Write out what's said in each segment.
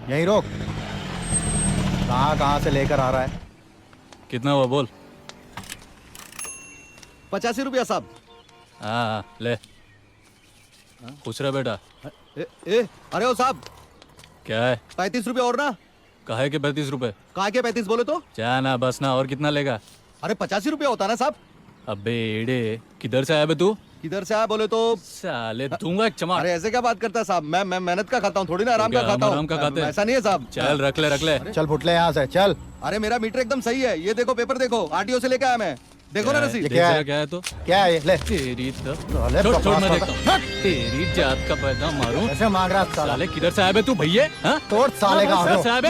यहीं रोक। कहाँ कहाँ से लेकर आ रहा है? कितना हुआ बोल। 85 रुपया साहब। हाँ ले। पूछ रहा बेटा। अरे ओ साहब, क्या है? 35 रुपया और ना। काहे के 35 रुपए? कहा के 35 बोले तो? क्या ना बस ना, और कितना लेगा? अरे 85 रुपया होता ना साहब। अबे एड़े, किधर से आया बे तू? किधर से आया बोले तो? साले दूंगा एक चमाट। अरे ऐसे क्या बात करता है साहब? मैं मेहनत का खाता हूँ, थोड़ी ना आराम का खाता हूँ। आराम का खाते हैं। ऐसा नहीं है साहब। चल रख ले रख ले। चल फुटले यहाँ से चल। अरे मेरा मीटर एकदम सही है, ये देखो पेपर देखो, आरटीओ से लेके आया मैं। देखो ना रसीद। क्या है? क्या है तो? क्या है ये? ले तेरी तो साले छोड़ छोड़, मैं बकवास देखता हूँ। तेरी जात का पैदा मारूं। ऐसे मांग रहा है साला। साले किधर से आया बे तू भैया? हाँ? तोड़ साले का किधर से आया बे?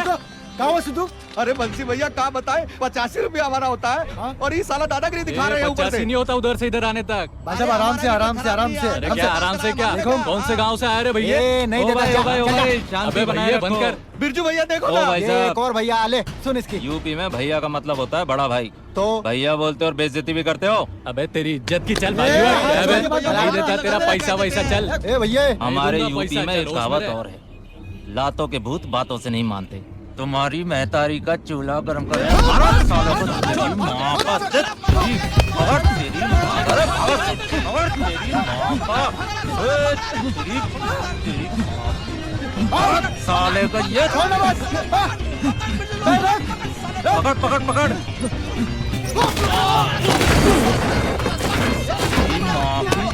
कहाँ हो सिद्धू? अरे बंसी भैया कहाँ बताए, 85 रुपया हमारा होता है और ये साला दादागिरी दिखा रहे हैं ऊपर 85 से। नहीं होता उधर से इधर आने तक। भाई साहब आराम से आराम से आराम से। अरे क्या आराम से क्या? कौन से गांव से आए रे भैया? ए, नहीं देता, ओ भाई, चल, भाई, चल, अबे भैया बंद कर। बिरजू भैया देखो ओ ना। भाई ये साहब, एक और भैया आले सुन इसकी। यूपी में भैया का मतलब होता है बड़ा भाई। तो भैया बोलते और बेइज्जती भी करते हो। अबे तेरी इज्जत की चल ए, अबे भैया, नहीं देता तेरा पैसा वैसा चल। ए भैया हमारे दूंगा यूपी पैसा, में चल, एक रोज कहावत मेरे। और है, लातों के भूत बातों से नहीं मानते। तुम्हारी महतारी का चूल्हा गर्म कर तेरी माँ का तेरी भगत तेरी माँ का, अरे भगत तेरी माँ का, तेरी भगत साले का ये पकड़ पकड़ पकड़ तेरी माँ की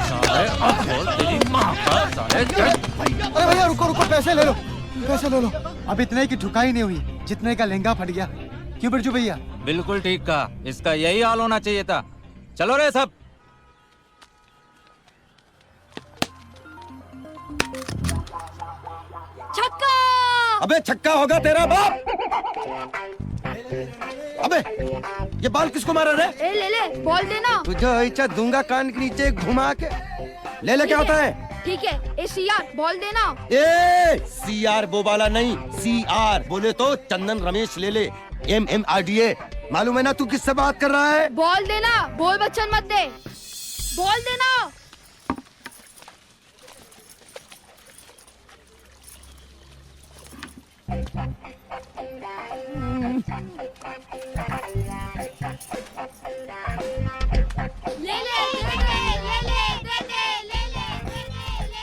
साले, अब बोल तेरी माँ का साले। अरे भैया रुको रुको, पैसे ले लो पैसे ले लो। अब इतने की ठुकाई नहीं हुई जितने का लहंगा फट गया। क्यों बिरजू भैया? बिल्कुल ठीक कहा, इसका यही हाल होना चाहिए था। चलो रे सब। छक्का। अबे छक्का होगा तेरा बाप। अबे ये बाल किसको मारा रे? ए ले ले, बॉल देना। तुझे ऐसा दूंगा कान के नीचे घुमा के। ले ले क्या होता है? ठीक है, ए सीआर बॉल देना। ए सीआर वो वाला नहीं, सीआर बोले तो चंदन रमेश ले ले। MMRDA मालूम है ना तू किससे बात कर रहा है? बॉल देना, बोल बच्चन मत दे। बॉल देना। ले ले दे दे, ले ले दे दे, ले ले।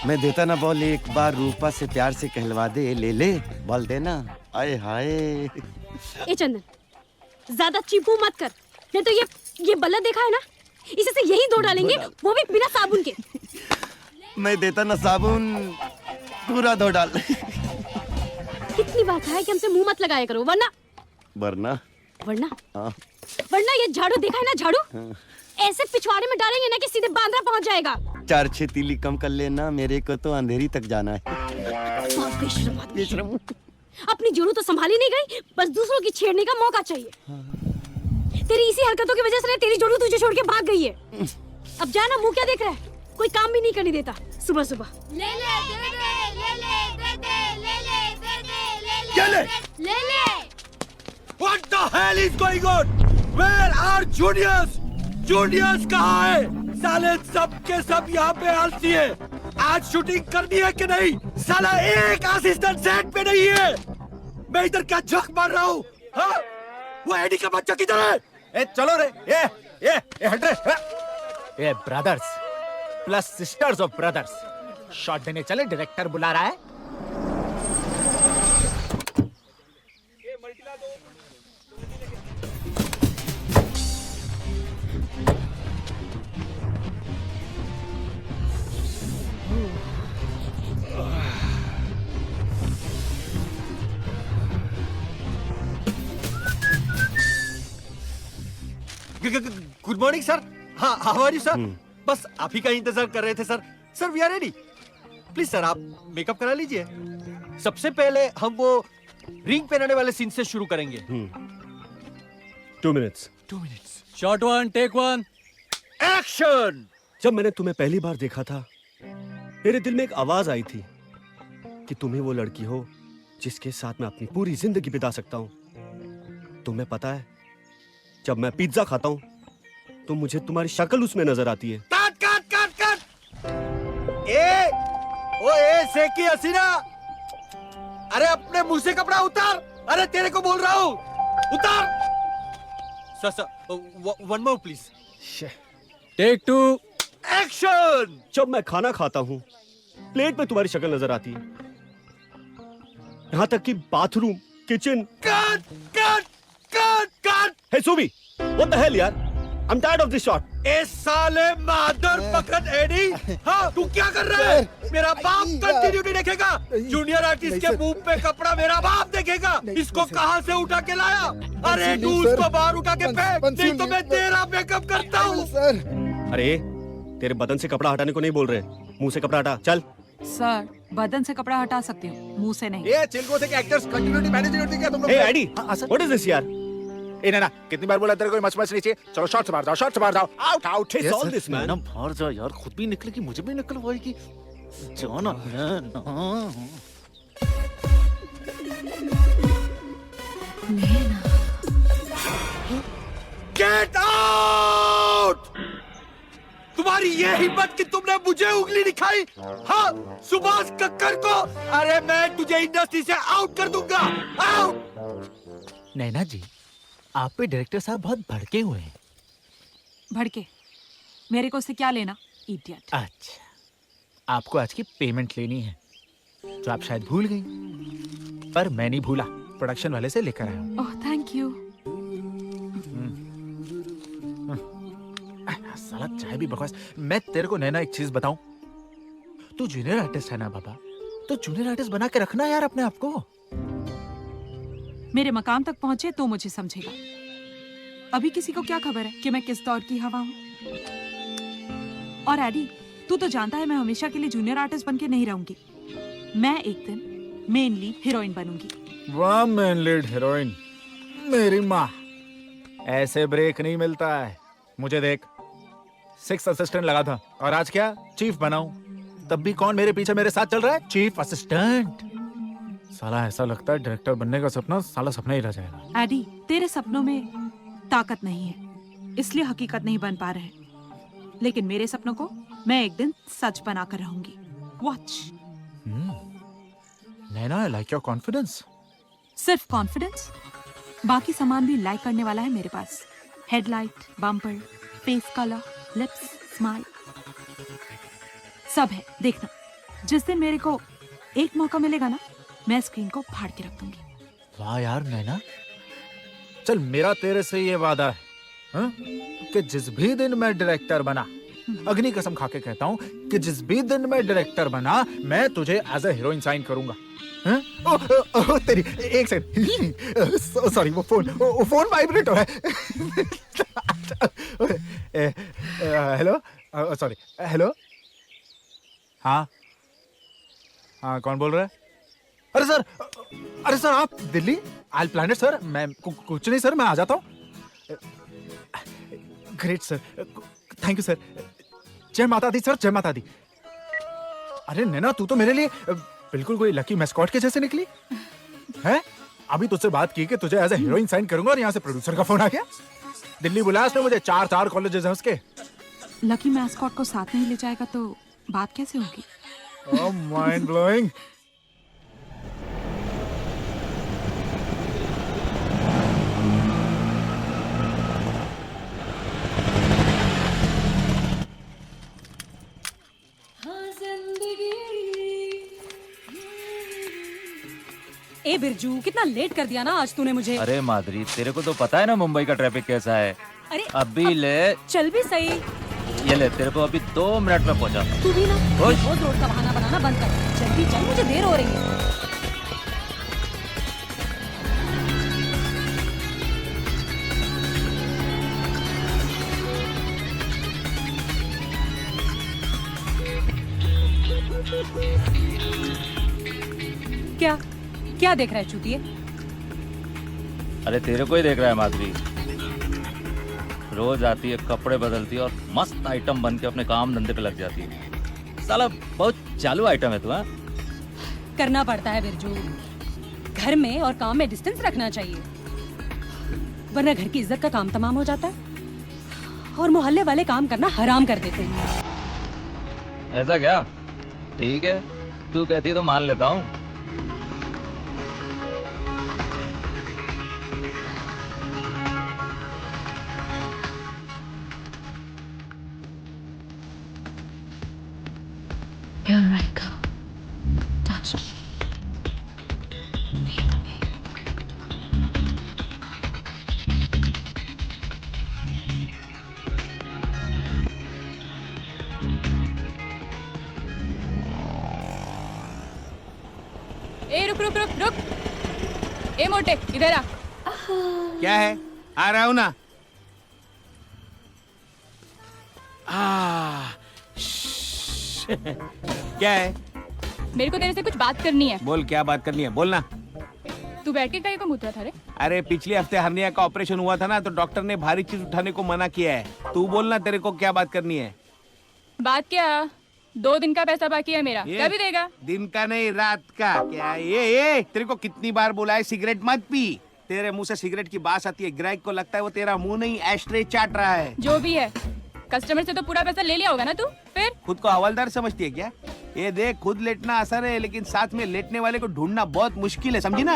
मैं देता ना बॉल, एक बार रूपा से प्यार से कहलवा दे। ले ले बॉल देना। आए हाय। ए चंदन, ज्यादा चीपू मत कर, नहीं तो ये बल्ला देखा है ना, इसे से यही धो डालेंगे, वो भी बिना साबुन के। मैं देता ना साबुन, पूरा धो डाल। कितनी बार कहा है कि हमसे मुंह मत लगाया करो, वरना वरना वरना हाँ। वरना ये झाड़ू देखा है ना, झाड़ू ऐसे पिछवाड़े में डालेंगे ना कि सीधे बांद्रा पहुंच जाएगा। 4-6 तीली कम कर लेना, मेरे को तो अंधेरी तक जाना है। बेशरम आदमी। अपनी जोड़ू तो संभाली नहीं गई, बस दूसरों की छेड़ने का मौका चाहिए। तेरी इसी हरकतों की वजह से तेरी जोड़ू तुझे छोड़ के भाग गई है। अब जाना, मुंह क्या देख रहा है, कोई काम भी नहीं करने देता सुबह सुबह। ले ले दे दे, ले ले दे दे, ले ले दे दे, क्या ले? ले ले। What the hell is going on? Where are juniors? Juniors कहाँ है? साले सब के सब यहाँ पे आलसी है। आज शूटिंग करनी है कि नहीं? साला एक असिस्टेंट सेट पे नहीं है। मैं इधर क्या झक मार रहा हूँ? हाँ? वो एडी का बच्चा किधर है? ए चलो रे, ए हट रे। ए brothers plus sisters of brothers, shot देने चले, डायरेक्टर बुला रहा है। Good morning sir. हाँ, हाउ आर यू सर? बस आप ही का इंतजार कर रहे थे sir. Sir we are ready. Please sir आप मेकअप करा लीजिए। सबसे पहले हम वो रिंग पहनाने वाले सीन से शुरू करेंगे। 2 मिनट्स। Shot 1 take 1। एक्शन। जब मैंने तुम्हें पहली बार देखा था, मेरे दिल में एक आवाज आई थी कि तुम ही वो लड़की हो जिसके साथ मैं अपनी पूरी जिंदगी बिता सकता हूं। तुम्हें पता है, जब मैं पिज्जा खाता हूं तो मुझे तुम्हारी शक्ल उसमें नजर आती है। काट काट काट काट। ए सेकी हसीना, अरे अपने मुंह से कपड़ा उतार। अरे तेरे को बोल रहा हूँ, उतार। Sir one more please. Take 2 action. जब मैं खाना खाता हूँ प्लेट में तुम्हारी शक्ल नजर आती है, यहाँ तक कि bathroom, kitchen. Cut cut cut cut. Hey Subi, what the hell यार, I am tired of this shot. ए साले मादर पकड़ एडी। हाँ तू क्या कर रहा है? मेरा बाप कंटिन्यूटी देखेगा। जूनियर आर्टिस्ट के मुंह पे कपड़ा मेरा बाप देखेगा। इसको कहाँ से उठा के लाया? अरे तू उसको बाहर उठा के फेंक, नहीं तो मैं तेरा मेकअप करता हूँ। अरे तेरे बदन से कपड़ा हटाने को नहीं बोल रहे, मुंह से कपड़ा हटा। चल। सर बदन से कपड़ा हटा सकती हूँ, मुंह से नहीं। ये चिल्को से एक्टर्स कंटिन्यूटी मैनेज करती क्या तुम लोग? हे आईडी, हाँ, सर। व्हाट इज दिस यार? ए ना कितनी बार बोला तेरे को मच मच नीचे। चलो शॉट से मार जाओ, शॉट से मार जाओ। Out out. It's all this, man. ना बाहर जा यार, खुद भी निकलेगी मुझे भी निकलवाएगी। जाओ ना। Get out. तुम्हारी ये हिम्मत कि तुमने मुझे उंगली दिखाई? हाँ सुभाष कक्कर को। अरे मैं तुझे इंडस्ट्री से आउट कर दूंगा। आउट। नैना जी, आप पे डायरेक्टर साहब बहुत भड़के हुए हैं। भड़के? मेरे को उससे क्या लेना, इडियट। अच्छा, आपको आज की पेमेंट लेनी है जो आप शायद भूल गई, पर मैं नहीं भूला। प्रोडक्शन वाले से लेकर आया हूँ। Oh thank you. साला चाय भी बकवास। मैं तेरे को नैना एक चीज बताऊं, तू जूनियर आर्टिस्ट है ना बाबा, तो जूनियर आर्टिस्ट बना के रखना यार अपने आप को। मेरे मकाम तक पहुंचे तो मुझे समझेगा। अभी किसी को क्या खबर है कि मैं किस दौर की हवा हूँ। और एडी, तू तो जानता है मैं हमेशा के लिए जूनियर आर्टिस्ट बन के नहीं रहूंगी। मैं एक दिन मेन लीड हीरोइन बनूंगी। वाह मेन लीड हीरोइन, मेरी माँ। ऐसे ब्रेक नहीं मिलता है। मुझे देख, 6 असिस्टेंट लगा था और आज क्या चीफ बनाऊं। तब भी कौन मेरे पीछे मेरे साथ चल रहा है? Chief assistant. साला ऐसा लगता है डायरेक्टर बनने का सपना साला सपना ही रह जाएगा। एडी, तेरे सपनों में ताकत नहीं है, इसलिए हकीकत नहीं बन पा रहे। लेकिन मेरे सपनों को मैं एक दिन सच बनाकर रहूंगी। Watch. Naina, I like your confidence. सिर्फ कॉन्फिडेंस, बाकी सामान भी लाइक करने वाला है मेरे पास। Headlight, bumper, face colour, lips, smile, सब है। देखना, जिस दिन मेरे को एक मौका मिलेगा ना, मैं स्क्रीन को फाड़ के रख दूंगी। वाह यार नैना, चल मेरा तेरे से ये वादा है, हाँ? कि जिस भी दिन मैं डायरेक्टर बना, अग्नि कसम खा के कहता हूँ कि जिस भी दिन मैं डायरेक्टर बना, मैं तुझे एज ए हीरोइन साइन करूंगा। हाँ? ओ, तेरी एक सेकंड, सॉरी वो फोन वाइब्रेट हो रहा है। Hello, sorry, hello. हाँ हाँ, कौन बोल रहा है? अरे सर आप Delhi? I plan it sir. मैं कुछ नहीं सर, मैं आ जाता हूँ। Great sir, thank you sir. जय माता दी सर, जय माता दी। अरे नैना, तू तो मेरे लिए बिल्कुल कोई लकी मैस्कॉट के जैसे निकली है। अभी तुझसे बात की कि तुझे एज ए हीरोइन साइन करूंगा और यहाँ से प्रोड्यूसर का फोन आ गया। दिल्ली बुलाया उसने मुझे। 4 कॉलेजेस हैं उसके। लकी मैस्कॉट को साथ नहीं ले जाएगा तो बात कैसे होगी? ओह माइंड ब्लोइंग। ए बिरजू, कितना लेट कर दिया ना आज तूने मुझे। अरे माधुरी, तेरे को तो पता है ना मुंबई का ट्रैफिक कैसा है। अरे अभी ले, चल भी सही। ये ले, तेरे को अभी 2 मिनट में पहुंचा। तू भी ना ओए। रोज रोड का बहाना बनाना बंद कर। जल्दी चल, मुझे देर हो रही है। क्या क्या देख रहा है चूतिए? अरे तेरे को ही देख रहा है माधुरी। रोज आती है, कपड़े बदलती है और मस्त आइटम बन के अपने काम धंधे पे लग जाती है। साला बहुत चालू आइटम है तू। हाँ, करना पड़ता है बिरजू। घर में और काम में डिस्टेंस रखना चाहिए, वरना घर की इज्जत का काम तमाम हो जाता है और मोहल्ले वाले काम करना हराम कर देते हैं। ऐसा क्या? ठीक है, तू कहती है तो मान लेता हूँ। You're right, girl. Touch me. Feel me. ए रुक रुक रुक रुक। ए मोटे इधर आ। क्या है? आ रहा हूं ना। क्या है? मेरे को तेरे से कुछ बात करनी है। बोल, क्या बात करनी है, बोलना। तू बैठ के काहे को मुद्रा था रे? अरे पिछले हफ्ते हर्निया का ऑपरेशन हुआ था ना, तो डॉक्टर ने भारी चीज उठाने को मना किया है। तू बोलना, तेरे को क्या बात करनी है? बात क्या? 2 दिन का पैसा बाकी है मेरा, ये? कभी देगा? दिन का नहीं, रात का। क्या ये तेरे को कितनी बार बोला है सिगरेट मत पी। तेरे मुंह से सिगरेट की बात आती है, ग्राहक को लगता है वो तेरा मुंह नहीं एस्ट्रे चाट रहा है। जो भी है, कस्टमर से तो पूरा पैसा ले लिया होगा ना तू? फिर खुद को हवलदार समझती है क्या? ये देख, खुद लेटना आसान है, लेकिन साथ में लेटने वाले को ढूंढना बहुत मुश्किल है, समझी ना?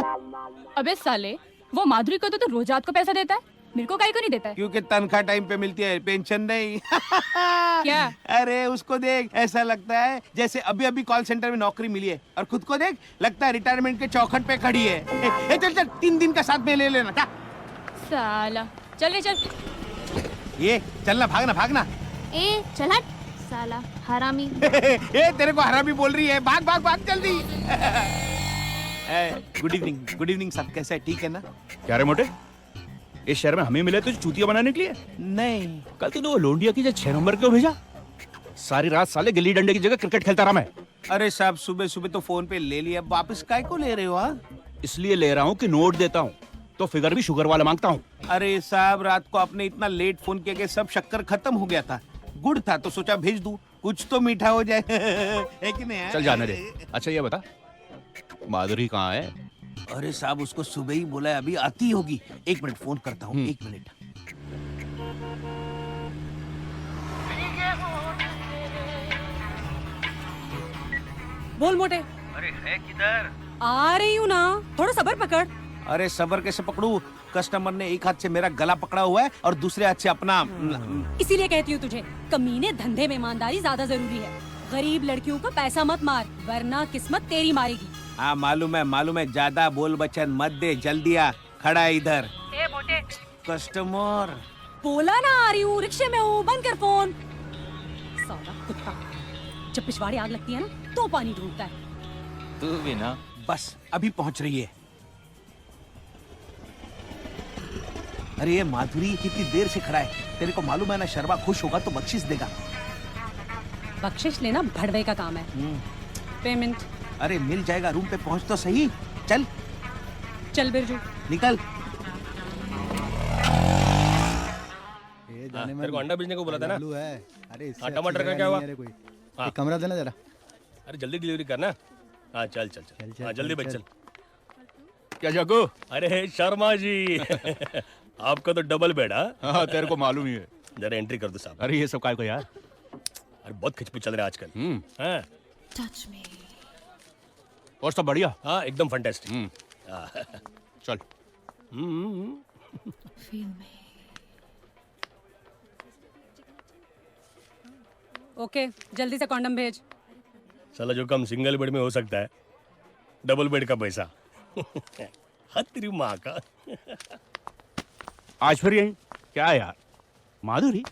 अबे साले, वो माधुरी को तो रोज रात को पैसा देता है, मेरे को काहे को नहीं देता है? क्योंकि तनख्वाह टाइम पे मिलती है, पेंशन नहीं। क्या? अरे उसको देख, ऐसा लगता है जैसे अभी अभी कॉल सेंटर में नौकरी मिली है, और खुद को देख, लगता है रिटायरमेंट के चौखट पे खड़ी है। चल चल 3 दिन का साथ में ले लेना क्या? साला चल रे चल। ये चलना, भागना भागना। ए चल हट साला हरामी। ए तेरे को हरामी बोल रही है, भाग भाग भाग जल्दी। गुड इवनिंग सब, कैसा है? ठीक है ना? क्या रे मोटे, इस शहर में हमें मिले तुझे चूतिया बनाने के लिए? नहीं, कल तूने वो लोंडिया की जो 6 नंबर क्यों भेजा? सारी रात साले गिल्ली डंडे की जगह क्रिकेट खेलता रहा मैं। अरे साहब, सुबह सुबह तो फोन पे ले लिया, वापस काय को ले रहे हो? हाँ, इसलिए ले रहा हूँ कि नोट देता हूँ तो फिगर भी शुगर वाला मांगता हूँ। अरे साहब, रात को आपने इतना लेट फोन किया कि सब शक्कर खत्म हो गया था। गुड़ था तो सोचा भेज दूं, कुछ तो मीठा हो जाए। है कि नहीं? चल जाने दे। अच्छा ये बता, माधुरी कहाँ है? अरे साहब, उसको सुबह ही बोला है, अभी आती होगी। 1 मिनट फोन करता हूँ, 1 मिनट। बोल मोटे। अरे है किधर? आ रही हूँ ना, थोड़ा सब्र पकड़। अरे सबर कैसे पकड़ू? कस्टमर ने एक हाथ से मेरा गला पकड़ा हुआ है और दूसरे हाथ से अपना। इसीलिए कहती हूँ तुझे, कमीने धंधे में ईमानदारी ज्यादा जरूरी है। गरीब लड़कियों को पैसा मत मार, वरना किस्मत तेरी मारेगी। हाँ मालूम है, ज्यादा बोल बचन मत दे, जल्दी आ, खड़ा है इधर। ए मोटे, कस्टमर बोला ना आ रही हूँ, रिक्शे में हूँ, बंद कर फोन। साला कुत्ता, जब पिछवाड़े आग लगती है ना तो पानी ढूंढता है। तू भी ना। बस अभी पहुंच रही है। अरे ये माधुरी कितनी देर से खड़ा है, तेरे को मालूम है ना, शर्मा खुश होगा तो बख्शिश देगा। बख्शिश लेना भड़वे का काम है। पेमेंट? अरे मिल जाएगा, रूम पे पहुंच तो सही। चल चल बिरजू, निकल। तेरे को अंडा बेचने को बोला था ना? है। अरे हाँ, टमाटर का क्या हुआ? हाँ। एक कमरा देना जरा। अरे जल्दी डिलीवरी करना। हाँ चल चल चल, हाँ जल्दी बेच चल। क्या जागो? अरे शर्मा जी, आपका तो डबल बेड। हाँ तेरे को मालूम ही है। जरा एंट्री कर दो साहब। अरे ये सब काय को यार? अरे बहुत खिचपिच चल रहा है आजकल। हाँ Touch me. और सब बढ़िया? हाँ एकदम फैंटास्टिक। चल। Feel me. ओके जल्दी से कॉन्डम भेज। साला जो कम सिंगल बेड में हो सकता है, डबल बेड का पैसा। हद तेरी माँ का। आज फिर यही क्या है यार? माधुरी,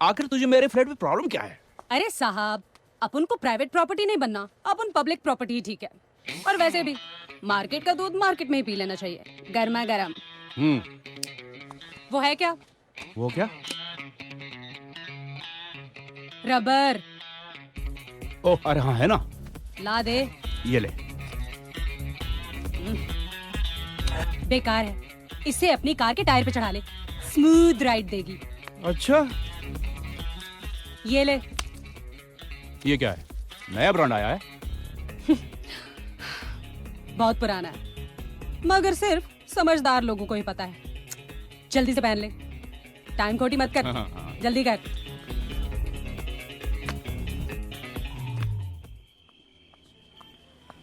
आखिर तुझे मेरे फ्लैट में प्रॉब्लम क्या है? अरे साहब, अपन को प्राइवेट प्रॉपर्टी नहीं बनना, अपन पब्लिक प्रॉपर्टी ही ठीक है। और वैसे भी मार्केट का दूध मार्केट में ही पी लेना चाहिए, गर्मा गर्म। वो है क्या? वो क्या? रबर। ओह अरे हाँ है ना, ला दे। ये ले। बेकार है, इसे अपनी कार के टायर पे चढ़ा ले, स्मूथ राइड देगी। अच्छा ये ले। ये क्या है? नया ब्रांड आया है? बहुत पुराना है, मगर सिर्फ समझदार लोगों को ही पता है। जल्दी से पहन ले, टाइम खोटी मत कर। जल्दी कर।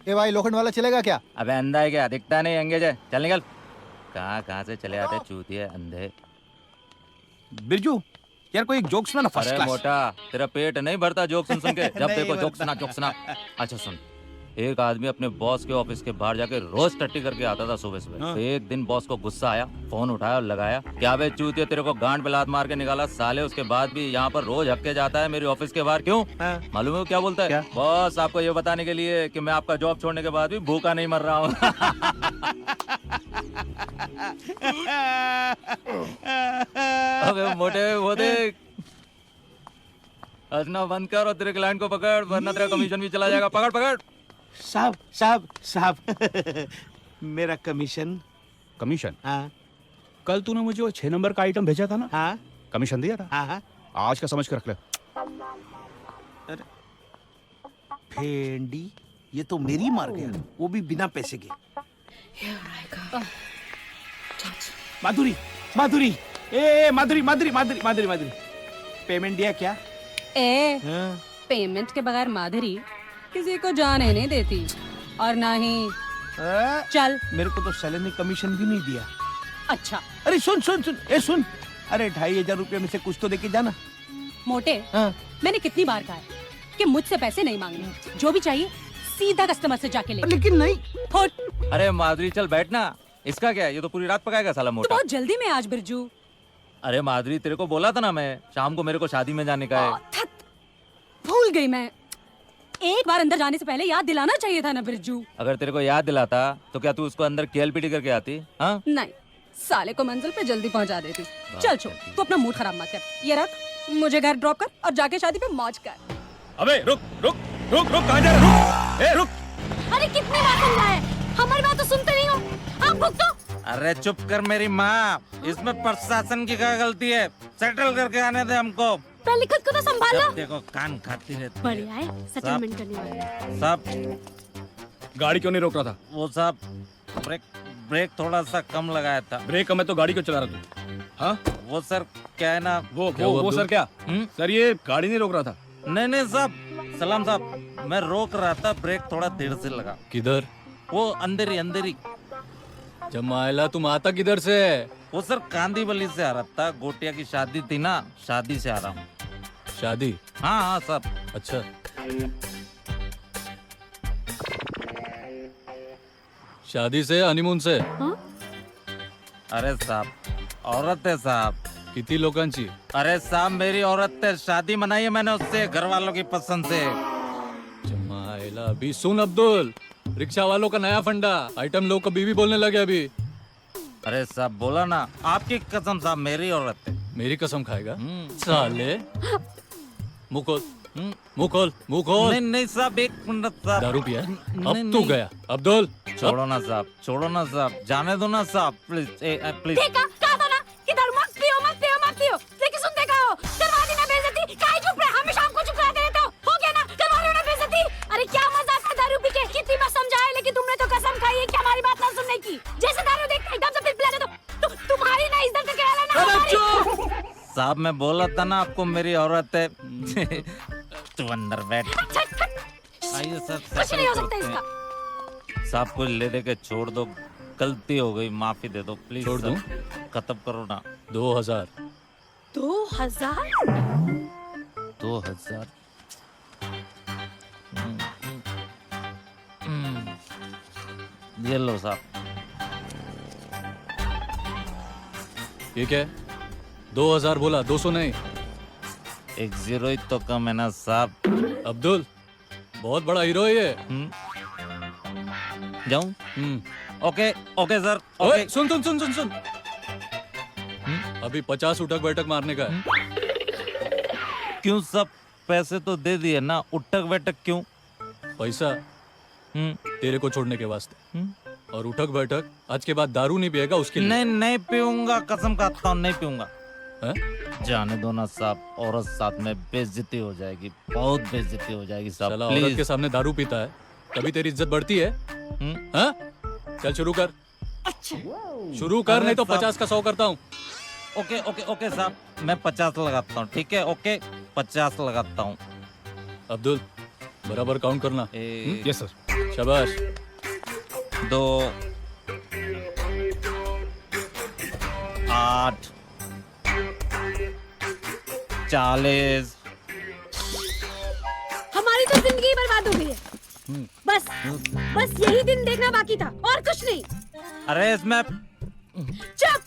ए भाई, लोखंड वाला चलेगा क्या? अबे अंधा है क्या? दिखता नहीं, एंगेज है। चल निकल। कहाँ से चले आते चूतिए अंधे। बिरजू यार कोई एक जोक सुना ना फर्स्ट अरे क्लास। मोटा, तेरा पेट नहीं भरता जोक सुन सुन के? जब देखो जोक सुना जोक सुना। अच्छा सुन, एक आदमी अपने बॉस के ऑफिस के बाहर जाके रोज टट्टी करके आता था सुबह सुबह। तो एक दिन बॉस को गुस्सा आया, फोन उठाया और लगाया, क्या बे चूतिया तेरे को गांड पे लात मार के निकाला साले, उसके बाद भी यहाँ पर रोज हक्के जाता है मेरे ऑफिस के बाहर, क्यों? मालूम है वो क्या बोलता है? बॉस आपको ये बताने के लिए कि मैं आपका जॉब छोड़ने के बाद भी भूखा नहीं मर रहा हूँ। अबे मोटे वो देख, हंसना बंद कर और तेरे क्लाइंट को पकड़, वरना तेरा कमीशन भी चला जाएगा। पकड़ पकड़। साहब साहब साहब मेरा कमीशन। कमीशन? हाँ कल तूने मुझे वो 6 नंबर का आइटम भेजा था ना, हाँ कमीशन दिया था? हाँ। आज का समझ के रख ले। अरे भेंडी, ये तो मेरी मार गया, वो भी बिना पैसे के। माधुरी माधुरी, ए माधुरी माधुरी माधुरी माधुरी माधुरी, पेमेंट दिया क्या? पेमेंट के बगैर माधुरी किसी को जाने नहीं देती, और ना ही चल। मेरे को तो सैलरी कमीशन भी नहीं दिया। अच्छा अरे सुन सुन सुन, ए सुन, अरे 2500 रुपये में से कुछ तो देके जाना। मोटे, मैंने कितनी बार कहा है कि मुझसे पैसे नहीं मांगने, जो भी चाहिए सीधा कस्टमर से जाके ले। लेकिन नहीं। फुट। अरे माधुरी चल बैठना, इसका क्या है, ये तो पूरी रात पकाएगा साला तो मोटा। बहुत जल्दी में आज बिरजू। अरे माधुरी तेरे को बोला था ना मैं, शाम को मेरे को शादी में जाने का है। भूल गई मैं, एक बार अंदर जाने से पहले याद दिलाना चाहिए था ना बिरजू। अगर तेरे को याद दिलाता तो क्या तू उसको अंदर केलपीटी करके आती? हाँ नहीं, साले को मंजिल पे जल्दी पहुंचा देती। चल छोड़, तू अपना मूड खराब मत कर, ये रख, मुझे घर ड्रॉप कर और जाके शादी पे मौज कर। अबे रुक रुक रुक रुक, कहाँ जा रहा है? रुक, ए रुक। अरे कितनी बार समझाया, हमारी बात तो सुनते नहीं हो, आप रुक तो। अरे चुप कर मेरी माँ, इसमें प्रशासन की क्या गलती है? सेटल करके आने दे हमको। पहले खुद को तो संभालो। जब देखो कान खाती रहती है। बढ़िया है, सेटलमेंट करने वाले। साहब गाड़ी क्यों नहीं रोक रहा था? वो साहब ब्रेक ब्रेक थोड़ा सा कम लगाया था। ब्रेक कम है तो गाड़ी क्यों चला रहा तू? हाँ वो सर क्या है ना, वो सर क्या? सर ये गाड़ी नहीं रोक रहा था। नहीं नहीं साहब, सलाम साहब, मैं रोक रहा था, ब्रेक थोड़ा देर से लगा। किधर? वो अंदर ही। जमाइला तुम आता किधर से? वो सर कांदीवली से आ रहा था, गोटिया की शादी थी ना, शादी से आ रहा हूँ। शादी? हाँ हाँ साहब। अच्छा, शादी से हनीमून से? अरे साहब औरत है साहब। किती लोकांची? अरे साहब मेरी औरत है, शादी मनाई है मैंने उससे, घर वालों की पसंद से। जमाइला अभी सुन अब्दुल, रिक्शा वालों का नया फंडा, आइटम लोग को बीवी बोलने लगे अभी। अरे साहब बोला ना, आपकी कसम साहब मेरी औरत है। मेरी कसम खाएगा साले? मुंह खोल, मुंह खोल, मुंह खोल। नहीं नहीं साहब, एक मिनट साहब। दारू पिया? अब नहीं, तू नहीं। गया अब्दुल। छोड़ो ना साहब, छोड़ो ना साहब, जाने दो ना साहब, प्लीज प्लीज। देखा, कहा था ना कि दारू मत पियो, मत पियो, मत पियो। लेकिन सुन, देखा हो, करवा दी ना बेइज्जती, काहे चुप रहे? हमेशा हमको चुप कराते रहते हो गया ना, करवा लो ना बेइज्जती। अरे क्या मजा आता दारू पी के, कितनी बार समझाया, लेकिन तुमने तो कसम खाई है कि हमारी बात ना सुनने की। जैसे दारू देखते एकदम से पिल पिलाते तो तुम्हारी ना इज्जत के रहना ना हमारी। साहब मैं बोला था ना आपको मेरी औरत है। तू अंदर बैठ। आइए सर, कुछ नहीं हो सकता इसका। साहब को ले दे के छोड़ दो, गलती हो गई, माफी दे दो प्लीज। छोड़ दूं? खत्म करो ना। 2000। 2000? 2000। ये लो साहब। ये क्या है? 2000 बोला, 200 नहीं। एक 0 ही तो कम है ना साहब। अब्दुल बहुत बड़ा हीरो है ये। जाऊं? Okay okay sir. ओए सुन सुन सुन सुन सुन, अभी 50 उठक बैठक मारने का है। क्यों सब पैसे तो दे दिए ना, उठक बैठक क्यों? पैसा तेरे को छोड़ने के वास्ते, और उठक बैठक आज के बाद दारू नहीं पिएगा उसके लिए। नहीं नहीं पीऊंगा, कसम खाता हूँ नहीं पीऊंगा। है? जाने दो ना साहब, औरत साथ में बेइज्जती हो जाएगी, बहुत बेइज्जती हो जाएगी साहब। साला प्लीज। औरत के सामने दारू पीता है तभी तेरी इज्जत बढ़ती है? हाँ? चल शुरू कर। शुरू कर, नहीं तो 50 का 100 करता हूँ। ओके ओके ओके साहब, मैं 50 लगाता हूँ, ठीक है? ओके 50 लगाता हूँ। अब्दुल बराबर काउंट करना। Yes sir. शाबाश। 2 8 40। हमारी तो जिंदगी बर्बाद हो गई है। बस यही दिन देखना बाकी था और कुछ नहीं। अरे इसमें चुप!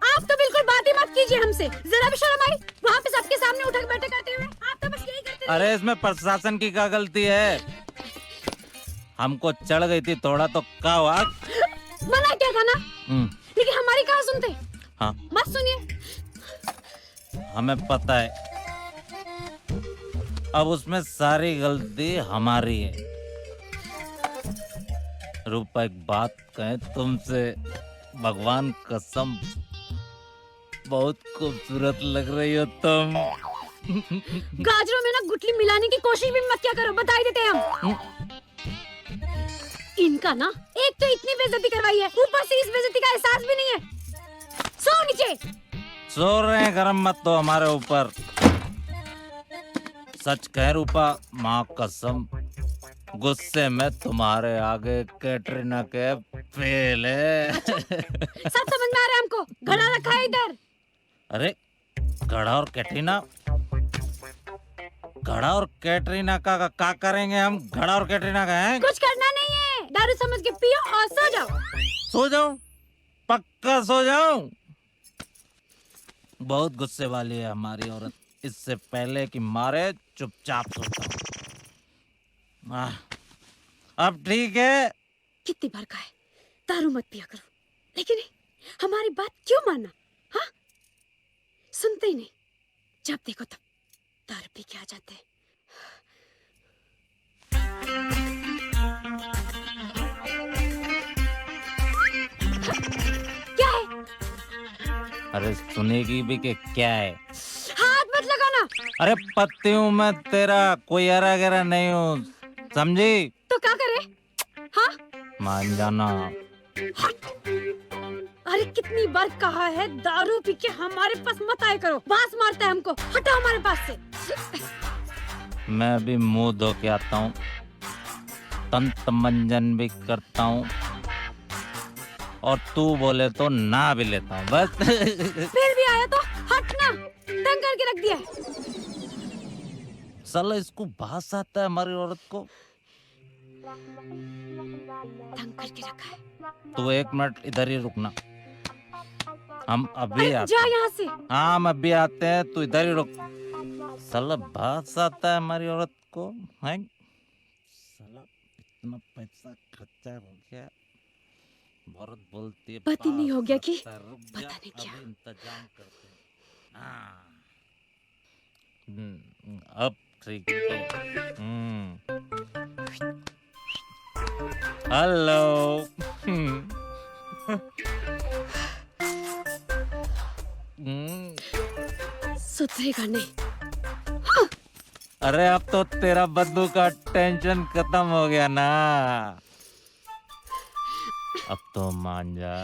आप तो बिल्कुल बात ही मत कीजिए हमसे। जरा भी शर्म आई? वहाँ पे सबके सामने उठक बैठक करते हुए आप तो बस यही करते रहिए। अरे इसमें प्रशासन की क्या गलती है? हमको चढ़ गई थी थोड़ा तो क्या हुआ? मना क्या था ना, लेकिन हमारी कहाँ सुनते? हाँ मत सुनिए। हमें पता है, अब उसमें सारी गलती हमारी है। रूपा एक बात कहें तुमसे, भगवान कसम बहुत खूबसूरत लग रही हो तुम। गाजरों में ना गुठली मिलाने की कोशिश भी मत क्या करो, बता ही देते हैं हम। इनका ना एक तो इतनी बेइज्जती करवाई है, ऊपर से इस बेइज्जती का एहसास भी नहीं है। सो नीचे। सो रहे हैं, गरम मत तो हमारे ऊपर। सच कह रूपा, माँ कसम गुस्से में तुम्हारे आगे कैटरीना के फेल है। सब समझ में आ रहा है हमको। घड़ा रखा है इधर। अरे घड़ा और कैटरीना, घड़ा और कैटरीना का करेंगे हम? घड़ा और कैटरीना का है? कुछ करना नहीं है, दारू समझ के पियो और सो जाओ। सो जाऊं? पक्का सो जाऊं? बहुत गुस्से वाली है हमारी औरत। इससे पहले कि मारे चुपचाप सोता हूं। अब ठीक है। कितनी बार कहा है दारू मत पिया करो, लेकिन हमारी बात क्यों मानना? हाँ, सुनते ही नहीं। जब देखो तब दारू पी के आ जाते हैं। क्या है? अरे सुनेगी भी कि क्या है? हाथ मत लगाना। अरे पत्ती हूँ मैं तेरा, कोई हरा गहरा नहीं हूँ, समझी? तो क्या करे? हाँ, मान जाना। अरे कितनी बार कहा है दारू पी के हमारे पास मत आया करो, बांस मारता है हमको। हटो हमारे पास से। मैं भी मुंह धो के आता हूँ, तंत मंजन भी करता हूँ, और तू बोले तो ना भी लेता हूँ। बस फिर भी आया तो हटना, तंग करके रख दिया। साला इसको बास आता है हमारी औरत को। तंग करके रखा है। तू 1 मिनट इधर ही रुकना, हम अभी आते जा हैं। यहाँ से। हाँ हम अभी आते हैं, तू इधर ही रुक। साला बास आता है हमारी औरत को है। साला इतना पैसा खर्चा हो गया, औरत बोलती है पति नहीं हो गया कि पता नहीं क्या। इंतजाम करते हैं। हाँ। अब ठीक है। हेलो। सुधरेगा नहीं। अरे अब तो तेरा बद्दू का टेंशन खत्म हो गया ना, अब तो मान जा।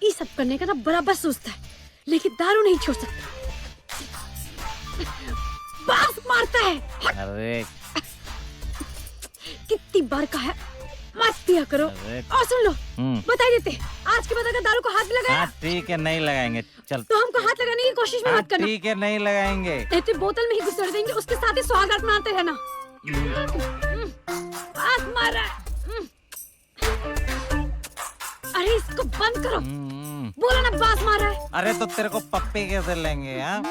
ये सब करने का ना बराबर सोचता है, लेकिन दारू नहीं छोड़ सकता। बांस मारता है। अरे कितनी बार कहा है मत पिया करो। और सुन लो, बता ही देते, आज के बाद अगर दारू को हाथ भी लगाया, हाँ ठीक है, नहीं लगाएंगे। चल तो हमको हाथ लगाने की कोशिश भी मत करना। ठीक है, नहीं लगाएंगे। ऐसे बोतल में ही घुसेड़ देंगे, उसके साथ ही सुहागरात मनाते रहना। बांस मार रहा है। अरे इसको बंद करो। बोला ना बांस मार रहा है। अरे तो तेरे को पप्पी कैसे लेंगे? हाँ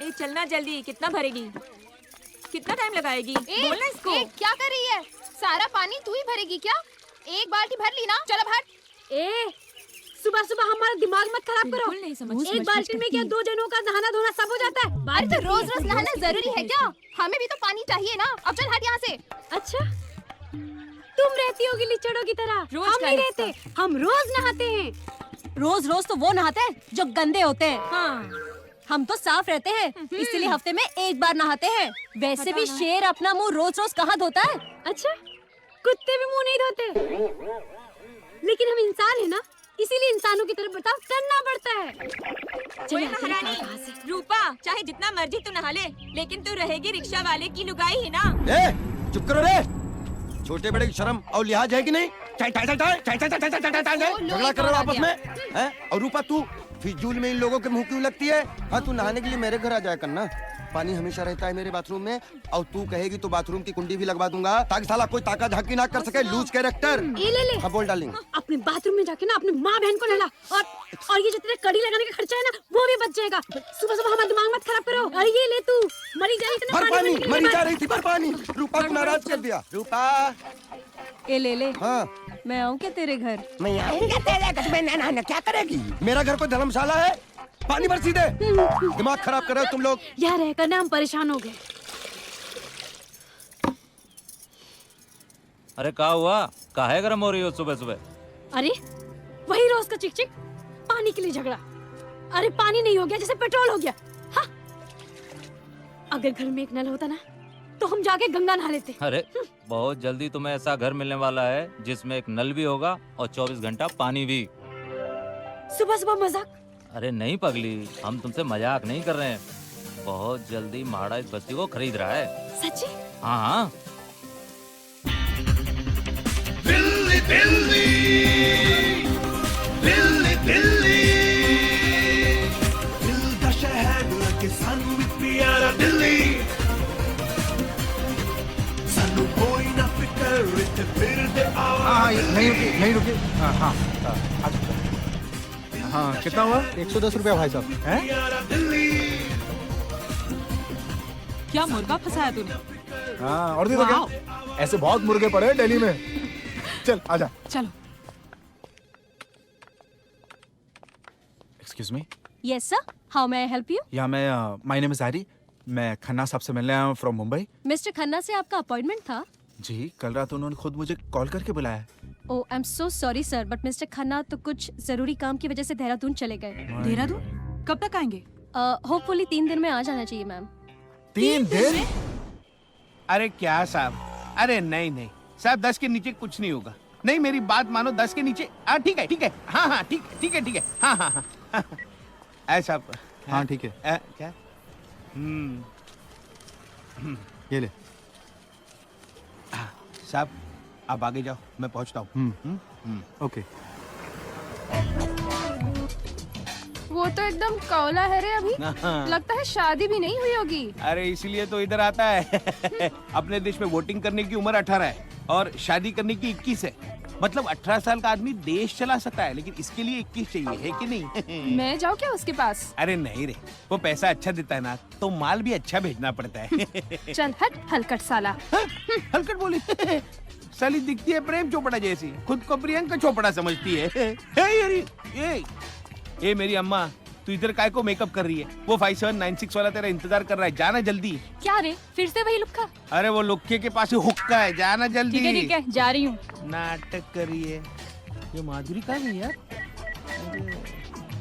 ए चलना जल्दी, कितना भरेगी? कितना टाइम लगाएगी? बोलना इसको। क्या कर रही है? सारा पानी तू ही भरेगी क्या? एक बाल्टी भर ली ना, चलो भर। ए सुबह सुबह हमारा दिमाग मत खराब करो। नहीं समझ। एक बाल्टी में क्या 2 जनों का नहाना धोना सब हो जाता है? अरे तो रोज रोज नहाना जरूरी है क्या? हमें भी तो पानी चाहिए ना। अब चल हट यहाँ से। अच्छा, तुम रहती होगी लिचड़ों की तरह। रोज हम का नहीं हिस्सा। रहते, हम रोज नहाते हैं। रोज रोज तो वो नहाते हैं जो गंदे होते हैं। हाँ। हम तो साफ रहते हैं, इसीलिए हफ्ते में 1 बार नहाते हैं। वैसे भी शेर अपना मुंह रोज रोज कहाँ धोता है? अच्छा, कुत्ते भी मुंह नहीं धोते, लेकिन हम इंसान है ना, इसीलिए इंसानों की तरफ बर्ताव करना पड़ता है। ओए महारानी रूपा, चाहे जितना मर्जी तू नहा ले, लेकिन तू रहेगी रिक्शा वाले की लुगाई ही ना। चुप करो रे। छोटे बड़े की शर्म और लिहाज है कि नहीं? झगड़ा कर रहे हो आपस में हैं? और रूपा तू फिजूल में इन लोगों के मुंह क्यों लगती है? हाँ, तू नहाने के लिए मेरे घर आ जाया करना। पानी हमेशा रहता है मेरे बाथरूम में, और तू कहेगी तो बाथरूम की कुंडी भी लगवा दूंगा, ताकि साला कोई ताका झाकी ना कर सके। Loose character. ये ले ले। हाँ, बोल डार्लिंग। अपने बाथरूम में जाके ना अपनी माँ बहन को नहला, और ये जो तेरे कड़ी लगाने का खर्चा है ना, वो भी बच जाएगा। सुबह सुबह हमारा दिमाग मत खराब करो। अरे ये ले तू, मरी जा रही भर पानी, मरी जा रही थी, भर पानी। रूपा को नाराज कर दिया। रूपा, ये ले ले। हाँ, मैं आऊँ क्या तेरे घर? मैं आऊंगा तेरे घर में। ना क्या करेगी? मेरा घर कोई धर्मशाला है? पानी भर सीधे। दिमाग खराब कर रहे हो तुम लोग। यहाँ रहकर ना हम परेशान हो गए। अरे क्या हुआ? काहे गरम हो रही हो सुबह सुबह? अरे वही रोज का चिक चिक, पानी के लिए झगड़ा। अरे पानी नहीं हो गया जैसे पेट्रोल हो गया। हाँ? अगर घर में एक नल होता ना, तो हम जाके गंगा नहा लेते। अरे बहुत जल्दी तुम्हें ऐसा घर मिलने वाला है जिसमें एक नल भी होगा और 24 घंटा पानी भी। सुबह सुबह मजाक? अरे नहीं पगली, हम तुमसे मजाक नहीं कर रहे हैं। बहुत जल्दी महाड़ा इस बस्ती को खरीद रहा है। सच्ची? हाँ हाँ। दिल्ली दिल्ली दिल्ली दिल्ली, दिल का शहर लगे सानू भी प्यारा दिल्ली। सानू कोई ना फिकर इत्थे फिर दे आओ। हाँ, नहीं रुकी। हाँ हाँ हाँ, कितना हुआ? 110 रुपया भाई साहब। हैं? क्या मुर्गा फंसाया तूने? हाँ, और दे दो क्या? ऐसे बहुत मुर्गे पड़े हैं दिल्ली में। चल आजा। चलो। Excuse me. Yes sir, how may I help you? या मैं माय नेम इज हैरी। मैं खन्ना साहब से मिलने आया हूँ फ्रॉम मुंबई। मिस्टर खन्ना से आपका अपॉइंटमेंट था? जी, कल रात उन्होंने खुद मुझे कॉल करके बुलाया। Oh, I am so sorry sir, but mister Khanna तो कुछ जरूरी काम की वजह से देहरादून चले गए। देहरादून? कब तक आएंगे? होपफुली 3 दिन में आ जाना चाहिए मैम। 3 दिन? अरे क्या साहब, अरे नहीं साहब, 10 के नीचे कुछ नहीं होगा। नहीं, मेरी बात मानो, 10 के नीचे। ठीक है। हाँ, ठीक है। हाँ। ऐसा। हाँ ठीक है। क्या? ये ले। साहब आप आगे जाओ, मैं पहुंचता हूँ। ओके। वो तो एकदम कौला है रे अभी। लगता है शादी भी नहीं हुई होगी। अरे इसीलिए तो इधर आता है। अपने देश में वोटिंग करने की उम्र 18 है और शादी करने की 21 है। मतलब 18 साल का आदमी देश चला सकता है, लेकिन इसके लिए 21 चाहिए, है कि नहीं? मैं जाऊँ क्या उसके पास? अरे नहीं रे, वो पैसा अच्छा देता है ना, तो माल भी अच्छा भेजना पड़ता है। चल हट हलकट साला। हलकट बोली? साली दिखती है प्रेम चोपड़ा जैसी, खुद को प्रियंका चोपड़ा समझती है। ये मेरी अम्मा, तू इधर काय को मेकअप कर रही है? वो 5796 वाला तेरा इंतजार कर रहा है, जाना जल्दी। क्या रे, फिर से वही लुक्का? अरे वो लुक्के के पास हुक्का है, जाना जल्दी। ठीक है, जा रही हूँ। नाटक करिए। ये माधुरी कहाँ गई यार?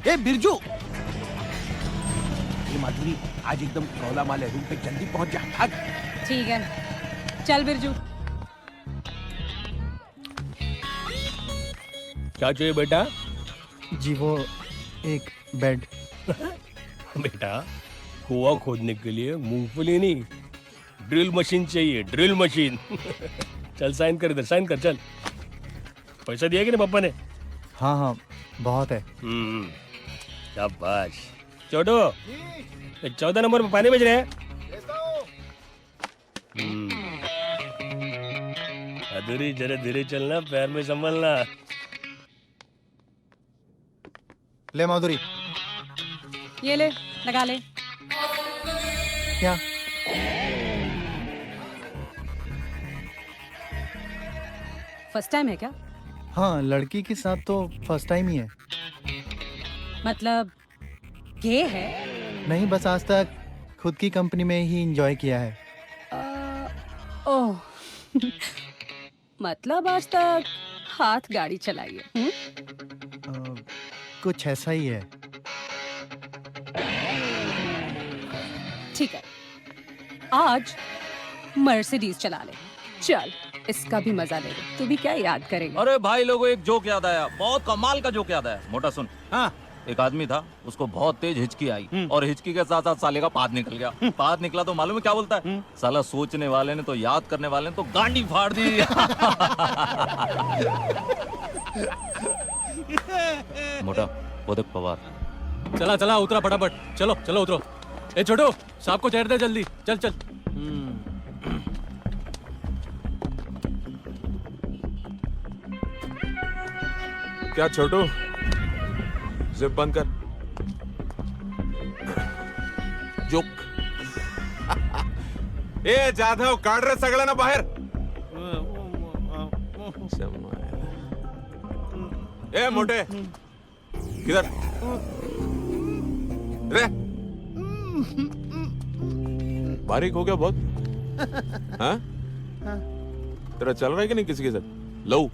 ए बिरजू, ये माधुरी आज एकदम कौला माल है, रूम पे जल्दी पहुंच जा। भाग। ठीक है, चल बिरजू। क्या चाहिए बेटा? जी वो एक बेड। बेटा, कुआं खोदने के लिए मूंगफली नहीं, ड्रिल मशीन चाहिए, ड्रिल मशीन। चल साइन कर, इधर साइन कर, चल। पैसा दिया कि नहीं पापा ने? हाँ बहुत है। शाबाश। छोटू, 14 नंबर पे पानी भेज रहे हैं। अधूरी, जरा धीरे चलना, पैर में संभलना। ले माधुरी। ये ले, लगा ले। क्या? फर्स्ट टाइम है क्या? हाँ, लड़की के साथ तो फर्स्ट टाइम ही है। मतलब गे है? नहीं, बस आज तक खुद की कंपनी में ही एंजॉय किया है। ओह। मतलब आज तक हाथ गाड़ी चलाई है? कुछ ऐसा ही है। ठीक है, आज मर्सिडीज चला ले। चल, इसका भी मजा ले ले। तू भी क्या याद करेगा? अरे भाई लोगों, एक जोक याद आया, बहुत कमाल का जोक याद आया। मोटा सुन। हाँ, एक आदमी था, उसको बहुत तेज हिचकी आई और हिचकी के साथ साथ साले का पाद निकल गया। पाद निकला तो मालूम है क्या बोलता है? साला सोचने वाले ने तो, याद करने वाले ने तो गांडी फाड़ दी। मोटा वो देख पवार। चला चला उतरा फटाफट, चलो चलो उतरो। ए छोटू, साहब को चढ़ दे जल्दी, चल चल। क्या छोटू, जिप बंद कर। जोक। ए जाधव, काढ रे सगळ्यांना बाहेर। ए मोटे, किधर रे? बारीक हो गया बहुत। हाँ? तेरा चल रहा है कि नहीं किसी के साथ? लव?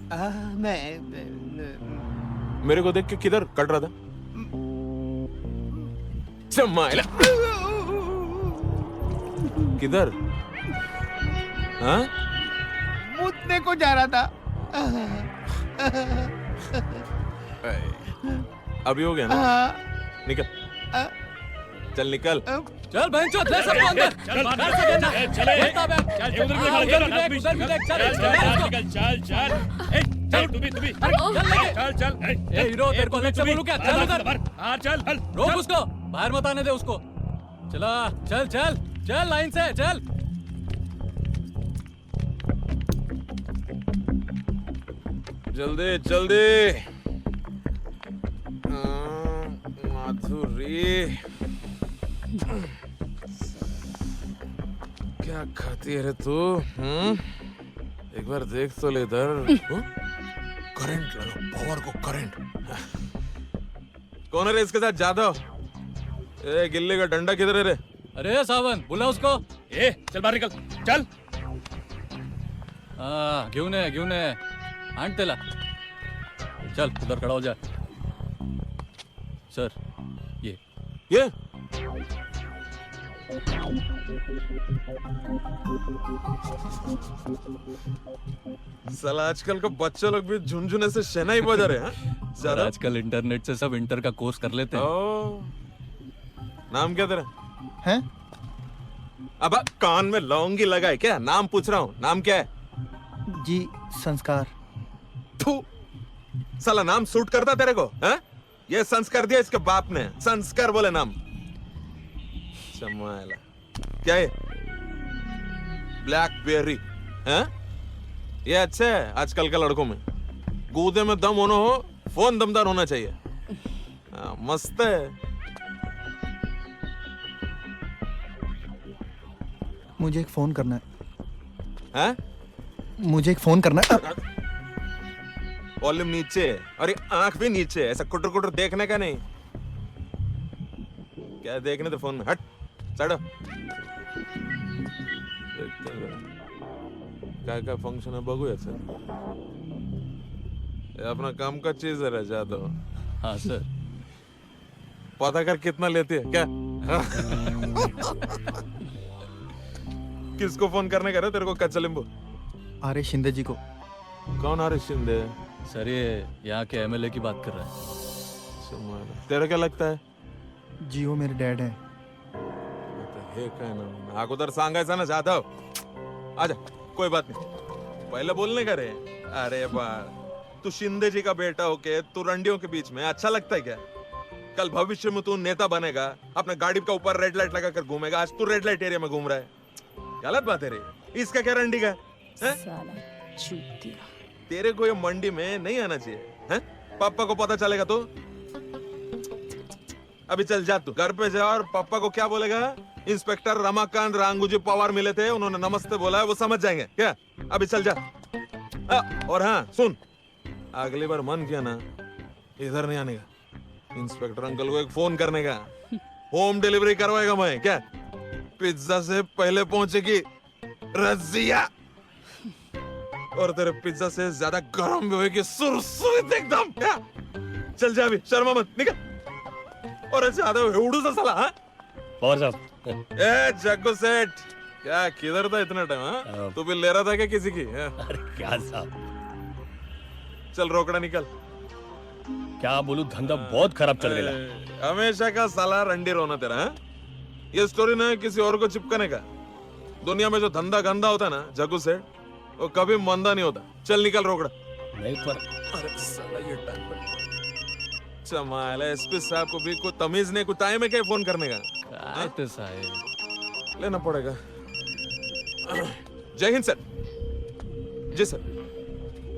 मेरे को देख के किधर कट रहा था? चमाइला। किधर? हाँ? मुतने को जा रहा था। अभी हो गया ना? निकल, चल निकल। चल बहन चल, ले सबको अंदर। चल बाहर से देना। चल उधर भी चल चल। ए चल तू भी चल चल। ए हीरो, तेरे को लेक्चर बोलूं क्या? चल उधर। हां चल, रोक उसको, बाहर मत आने दे उसको। चला, चल चल चल, लाइन से चल। जल्दी जल्दी। माधुरी, क्या खाती है रे तू? एक बार देख तो ले इधर। करंट लगा, पावर को करंट। कौन है रे इसके साथ? जादव। ए गिल्ली का डंडा किधर है रे? अरे सावन, बुला उसको। ए चल बाहर निकल, चल। घेऊन ये आण त्याला। चल उधर खड़ा हो जा। सर ये साला आजकल का बच्चे लोग भी झुनझुने से शहनाई बजा रहे हैं। सर आजकल इंटरनेट से सब इंटर का कोर्स कर लेते हैं। नाम क्या तेरा है? अब कान में लौंगी लगाए क्या? नाम पूछ रहा हूँ, नाम क्या है? जी संस्कार। थू, साला नाम सूट करता तेरे को? है? ये संस्कार दिया इसके बाप ने, संस्कार बोले नाम। चमाइला, क्या है? ब्लैकबेरी। हैं? ये अच्छा है आजकल के लड़कों में। गूदे में दम होना हो, फोन दमदार होना चाहिए। मस्त है। मुझे एक फोन करना है। हैं? मुझे एक फोन करना है। वॉल्यूम नीचे और ये आंख भी नीचे, ऐसा कुटर कुटर देखने का नहीं। क्या देखने तो फोन में? हट, चढ़ो। क्या फंक्शन है बघू याचं? ये अपना काम का चीज है जादव। हाँ सर। पता कर कितना लेते है क्या? किसको फोन करने का रहा तेरे को? कच्चा लींबू? आर्य शिंदे जी को। कौन आर्य शिंदे? सर ये यहाँ के एमएलए की बात कर रहा है। तेरा क्या लगता है? जी वो मेरे डैड हैं। हे काय ना, अगोदर सांगायचं ना जाधव। आजा, कोई बात नहीं, पहले बोलने का रे। अरे बार, तू शिंदे जी का बेटा होके तू रंडियों के बीच में अच्छा लगता है क्या? कल भविष्य में तू नेता बनेगा, अपने गाड़ी का ऊपर रेड लाइट लगा कर घूमेगा। आज तू रेड लाइट एरिया में घूम रहा है, गलत बात है रे। इसका क्या रंडी का है? तेरे को ये मंडी में नहीं आना चाहिए है? पापा को पता चलेगा तो? अभी चल जा, तू घर पे जा और पापा को क्या बोलेगा? इंस्पेक्टर रमाकांत रांगूजी पवार मिले थे, उन्होंने नमस्ते बोला है, वो समझ जाएंगे क्या? अभी चल जा। और हाँ सुन, अगली बार मन किया ना इधर नहीं आने का, इंस्पेक्टर अंकल को एक फोन करने का, होम डिलीवरी करवाएगा मैं क्या? पिज्जा से पहले पहुंचेगी रजिया, और तेरे पिज्जा से ज्यादा गर्म भी होगी सुरसुरीत एकदम क्या? चल जा, अभी शर्मा मत, निकल। और ज्यादा एवढूच साला हाँ? पवार साहब। ए जग्गू सेठ, क्या किधर था इतना टाइम? हाँ? तू भी ले रहा था क्या किसी की? अरे क्या साहब, चल रोकड़ा निकल। क्या बोलूं, धंधा बहुत खराब चल रहा है। हमेशा का साला रंडी रोना तेरा, हाँ? ये स्टोरी ना किसी और को चिपकाने का। दुनिया में जो धंधा गंदा होता है ना जग्गू सेठ, वो कभी मंदा नहीं होता। चल निकल रोकड़ा। नहीं पर अरे साला ये टाइम पर चमाल है। एसपी साहब को भी कोई तमीज नहीं, कोई टाइम है क्या फोन करने का? तो साहब लेना पड़ेगा। जय हिंद सर। जी सर।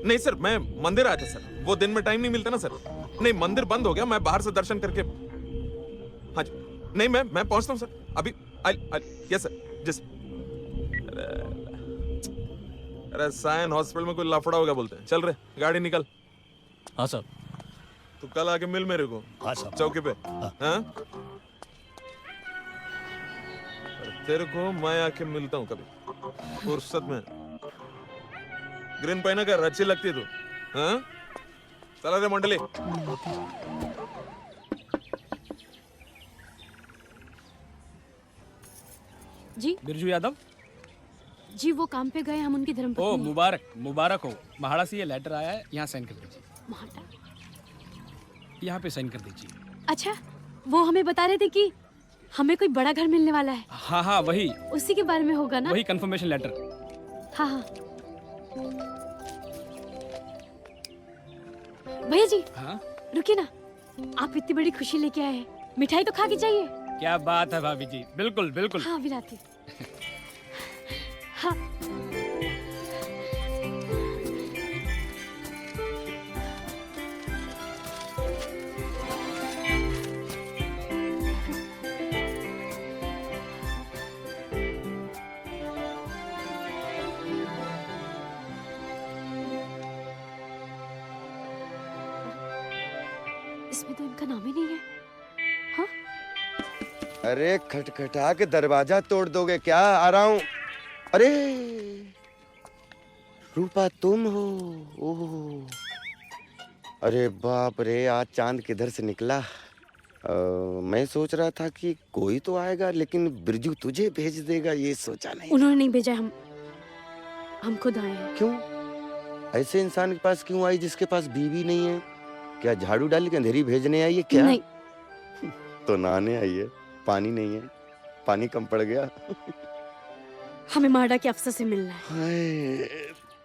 नहीं सर, मैं मंदिर आया था सर, वो दिन में टाइम नहीं मिलता ना सर। नहीं, मंदिर बंद हो गया, मैं बाहर से दर्शन करके। हाँ जी, नहीं मैं पहुंचता हूँ सर अभी। Yes sir. जी सर। अरे साइन हॉस्पिटल में कोई लफड़ा हो गया बोलते हैं। चल रहे, गाड़ी निकल। हाँ साहब। तू कल आके मिल मेरे को। हाँ साहब। चौकी पे। हाँ, तेरे को मैं आके मिलता हूँ कभी फुर्सत में। ग्रीन पहना कर अच्छी लगती है तू। हाँ, चला रे मंडली। जी बिरजू यादव। जी वो काम पे गए, हम उनकी ओ धर्मपत्नी। मुबारक मुबारक हो। महाड़ा से ये लेटर आया है, यहाँ साइन कर दीजिए। महाटा। यहाँ पे साइन कर दीजिए। अच्छा, वो हमें बता रहे थे कि हमें कोई बड़ा घर मिलने वाला है। हाँ हाँ वही उसी के बारे में होगा ना? वही कंफर्मेशन लेटर। हाँ हाँ। भैया जी। हाँ रुकिए ना, आप इतनी बड़ी खुशी लेके आए हैं, मिठाई तो खा के जाइए। क्या बात है भाभी जी, बिल्कुल बिल्कुल। हाँ विलाती। हाँ इसमें तो इनका नाम ही नहीं है। हाँ? अरे खटखटा के दरवाजा तोड़ दोगे क्या? आ रहा हूँ। अरे रूपा तुम हो? ओह, अरे बाप रे, आज चांद किधर से निकला? मैं सोच रहा था कि कोई तो आएगा, लेकिन बिरजू तुझे भेज देगा ये सोचा नहीं। उन्होंने नहीं भेजा, हम खुद आए हैं। क्यों? ऐसे इंसान के पास क्यों आई जिसके पास बीवी नहीं है? क्या झाड़ू डाल के अंधेरी भेजने आई है क्या? नहीं। तो नहाने आई है। पानी नहीं है, पानी कम पड़ गया। हमें माडा के अफसर से मिलना है। हाय,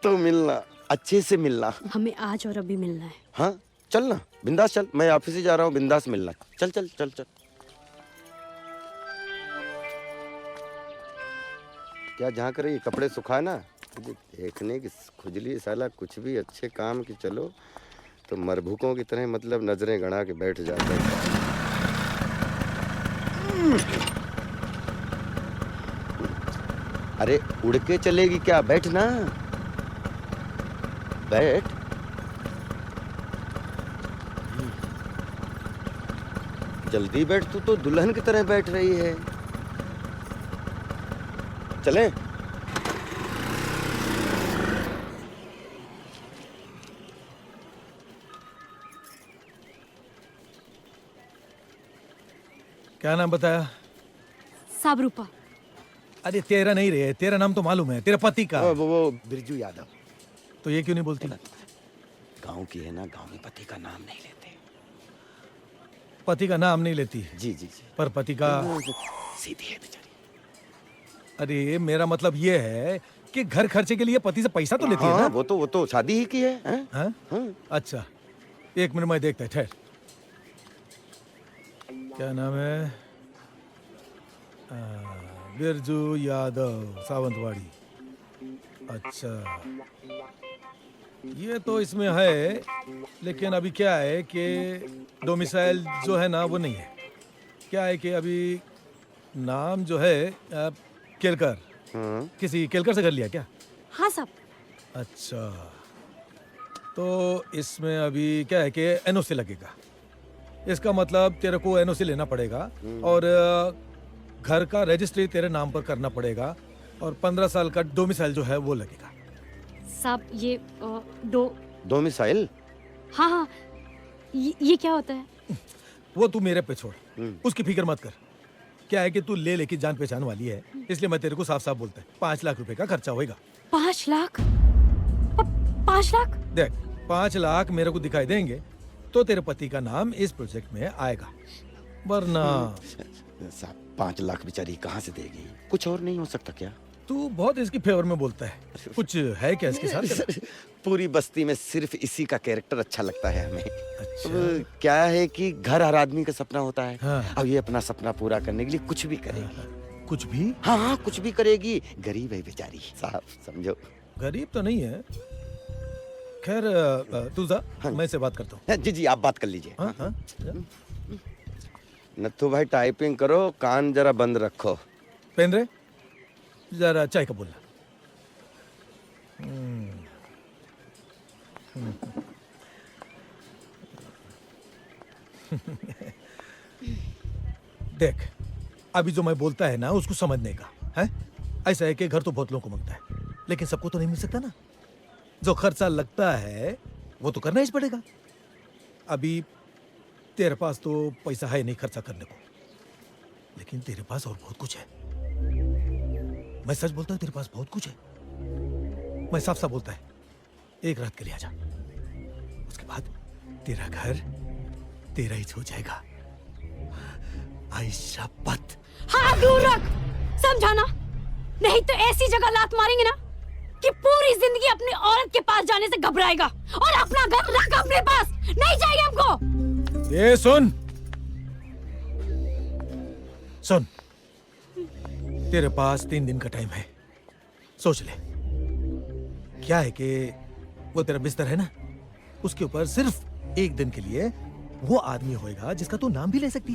तो मिलना, अच्छे से मिलना। हमें आज और अभी मिलना है। हाँ चल ना, बिंदास चल। मैं ऑफिस ही जा रहा हूँ, बिंदास मिलना। चल चल चल चल। क्या जहाँ करे ये कपड़े सुखा ना, मुझे देखने की खुजली साला। कुछ भी अच्छे काम की चलो तो मरभूकों की तरह मतलब नजरें गड़ा के बैठ जाते हैं। अरे उड़ के चलेगी क्या? बैठ ना, बैठ। जल्दी बैठ, तू तो दुल्हन की तरह बैठ रही है। चलें? क्या नाम बताया? साबरूपा। अरे तेरा नहीं रे, तेरा नाम तो मालूम है, तेरा पति का। वो बिरजू यादव। तो ये क्यों नहीं बोलती? गांव की है ना, गांव में पति का नाम नहीं लेते। पति का नाम नहीं लेती? जी जी जी। पर पति का सीधी है बेचारी। अरे मेरा मतलब ये है कि घर खर्चे के लिए पति से पैसा तो लेती है ना? वो तो शादी ही की है। हाँ? अच्छा, एक मिनट में देखता है, ठहर। क्या नाम है? बिरजू यादव, सावंतवाड़ी। अच्छा, ये तो इसमें है, लेकिन अभी क्या है कि डोमिसाइल जो है ना वो नहीं है। क्या है कि अभी नाम जो है केलकर। किसी केलकर से कर लिया क्या? हाँ साहब। अच्छा, तो इसमें अभी क्या है कि एनओसी लगेगा। इसका मतलब तेरे को एनओसी लेना पड़ेगा और घर का रजिस्ट्री तेरे नाम पर करना पड़ेगा और 15 साल का डोमिसाइल जो है वो लगेगा। साहब ये डोमिसाइल? हाँ हाँ, ये क्या होता है? वो तू मेरे पे छोड़, उसकी फिक्र मत कर। क्या है कि तू ले लेके जान पहचान वाली है, इसलिए मैं तेरे को साफ साफ बोलता है 5 लाख रुपए का खर्चा होएगा। 5 लाख? 5 लाख? देख, 5 लाख मेरे को दिखाई देंगे तो तेरे पति का नाम इस प्रोजेक्ट में आएगा, वरना साहब 5 लाख बेचारी कहाँ से देगी? कुछ और नहीं हो सकता क्या? तू बहुत इसकी फेवर में बोलता है, कुछ है क्या इसके साथ? पूरी बस्ती में सिर्फ इसी का कैरेक्टर अच्छा लगता है हमें। अच्छा। अब क्या है कि घर हर आदमी का सपना होता है। हाँ। अब ये अपना सपना पूरा करने के लिए कुछ भी करेगी। कुछ भी? हाँ हाँ, कुछ भी करेगी। गरीब है बेचारी साहब, समझो। गरीब तो नहीं है। खैर तू जा, मैं इससे बात करता हूँ। जी जी, आप बात कर लीजिए। हाँ हाँ। नत्थू भाई टाइपिंग करो, कान जरा बंद रखो। पेन रे, जरा चाय का बोलना। देख, अभी जो मैं बोलता है ना उसको समझने का है। ऐसा है कि घर तो बहुत लोगों को मांगता है, लेकिन सबको तो नहीं मिल सकता ना। जो खर्चा लगता है वो तो करना ही पड़ेगा। अभी तेरे पास तो पैसा है नहीं खर्चा करने को, लेकिन तेरे पास और बहुत कुछ है। मैं सच बोलता हूँ, तेरे पास बहुत कुछ है। मैं साफ साफ बोलता है, एक रात के लिए आजा, उसके बाद तेरा घर तेरा ही हो जाएगा। आयशा पत। हाँ दूर रख, समझाना नहीं तो ऐसी जगह लात मारेंगे ना कि पूरी जिंदगी अपनी औरत के पास जाने से घबराएगा। और अपना घर रख अपने पास, नहीं चाहिए हमको। ये सुन सुन, तेरे पास 3 दिन का टाइम है, सोच ले। क्या है कि वो तेरा बिस्तर है ना, उसके ऊपर सिर्फ 1 दिन के लिए वो आदमी होएगा जिसका तू नाम भी ले सकती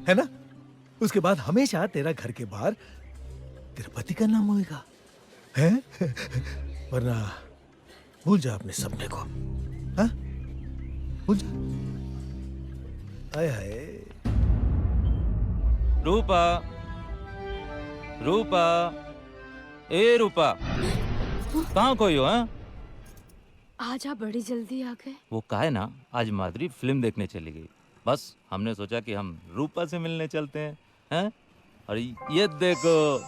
है ना? उसके बाद हमेशा तेरा घर के बाहर तेरे पति का नाम होएगा, है? वरना भूल जा अपने सपने को, हाँ? भूल जा। हाय हाय। रूपा, रूपा, ए रूपा, कहाँ खोई हो? हैं? आजा, बड़ी जल्दी आ गए। वो का है ना, आज माधुरी फिल्म देखने चली गई। बस हमने सोचा कि हम रूपा से मिलने चलते हैं, हैं? और ये देखो,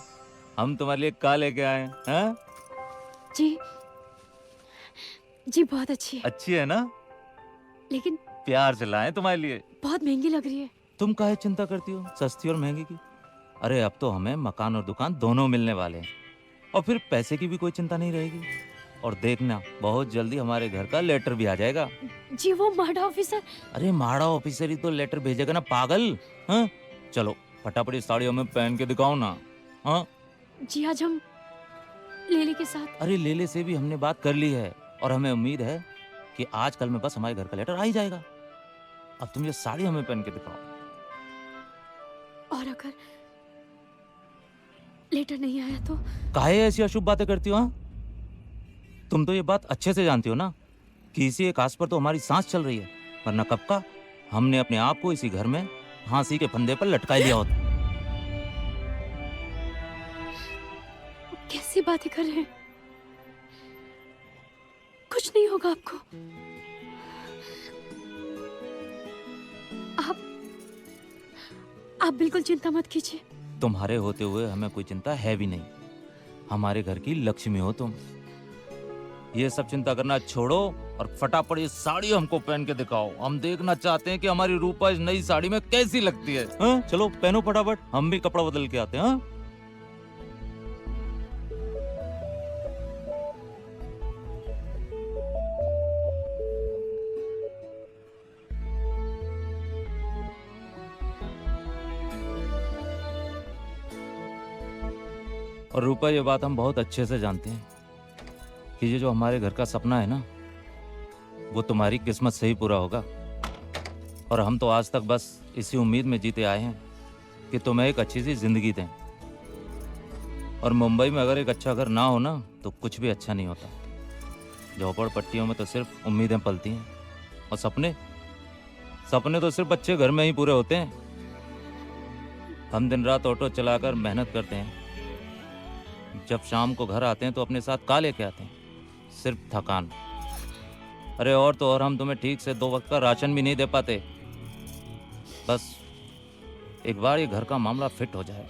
हम तुम्हारे लिए का लेके आए हैं। जी जी, बहुत अच्छी है। अच्छी है ना? लेकिन प्यार से लाए तुम्हारे लिए। बहुत महंगी लग रही है। तुम काहे चिंता करती हो सस्ती और महंगी की? अरे अब तो हमें मकान और दुकान दोनों मिलने वाले हैं, और फिर पैसे की भी कोई चिंता नहीं रहेगी। और देखना, बहुत जल्दी हमारे घर का लेटर भी आ जाएगा। जी वो माड़ा ऑफिसर। अरे माड़ा ऑफिसर ही तो लेटर भेजेगा ना पागल। हाँ चलो फटाफट इस साड़ी हमें पहन के दिखाओ ना। हाँ जी, आज हम लेले के साथ। अरे लेले से भी हमने बात कर ली है, और हमें उम्मीद है कि आज कल में बस हमारे घर का लेटर आ ही जाएगा। अब तुम ये साड़ी हमें पहन के दिखाओ। और अगर लेटर नहीं आया तो? काहे ऐसी अशुभ बातें करती हो? हाँ तुम तो ये बात अच्छे से जानती हो ना कि इसी एक आस पर तो हमारी सांस चल रही है, वरना कब का हमने अपने आप को इसी घर में फांसी के फंदे पर लटका लिया होता। कैसी बातें कर रहे हैं? कुछ नहीं होगा आपको। आप बिल्कुल चिंता मत कीजिए। तुम्हारे होते हुए हमें कोई चिंता है भी नहीं। हमारे घर की लक्ष्मी हो तुम। ये सब चिंता करना छोड़ो और फटाफट ये साड़ी हमको पहन के दिखाओ। हम देखना चाहते हैं कि हमारी रूपा इस नई साड़ी में कैसी लगती है। हाँ? चलो पहनो फटाफट, हम भी कपड़ा बदल के आते हैं। हाँ? और रूपा, ये बात हम बहुत अच्छे से जानते हैं कि ये जो हमारे घर का सपना है ना, वो तुम्हारी किस्मत से ही पूरा होगा। और हम तो आज तक बस इसी उम्मीद में जीते आए हैं कि तुम्हें एक अच्छी सी जिंदगी दें। और मुंबई में अगर एक अच्छा घर ना हो ना, तो कुछ भी अच्छा नहीं होता। झोपड़पट्टियों में तो सिर्फ उम्मीदें पलती हैं, और सपने तो सिर्फ अच्छे घर में ही पूरे होते हैं। हम दिन रात ऑटो चलाकर मेहनत करते हैं, जब शाम को घर आते हैं तो अपने साथ का लेके आते हैं? सिर्फ थकान। अरे और तो और, हम तुम्हें ठीक से 2 वक्त का राशन भी नहीं दे पाते। बस एक बार ये घर का मामला फिट हो जाए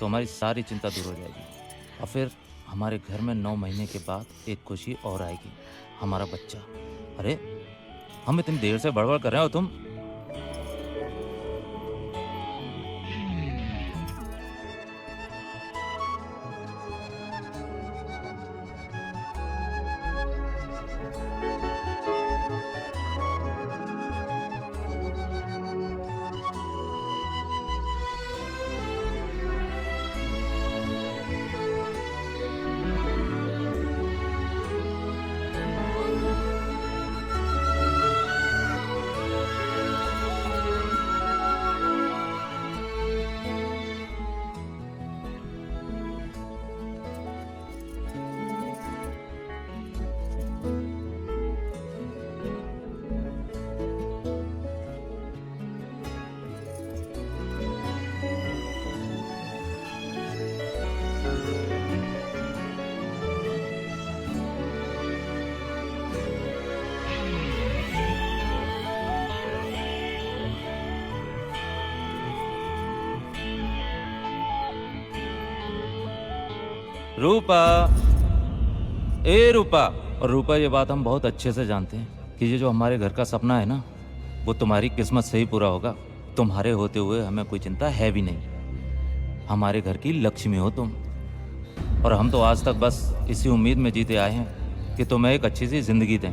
तो हमारी सारी चिंता दूर हो जाएगी। और फिर हमारे घर में 9 महीने के बाद एक खुशी और आएगी, हमारा बच्चा। अरे हम इतनी देर से बड़बड़ कर रहे हो तुम। रूपा, ए रूपा। और रूपा, ये बात हम बहुत अच्छे से जानते हैं कि ये जो हमारे घर का सपना है ना, वो तुम्हारी किस्मत से ही पूरा होगा। तुम्हारे होते हुए हमें कोई चिंता है भी नहीं। हमारे घर की लक्ष्मी हो तुम। और हम तो आज तक बस इसी उम्मीद में जीते आए हैं कि तुम्हें एक अच्छी सी जिंदगी दें।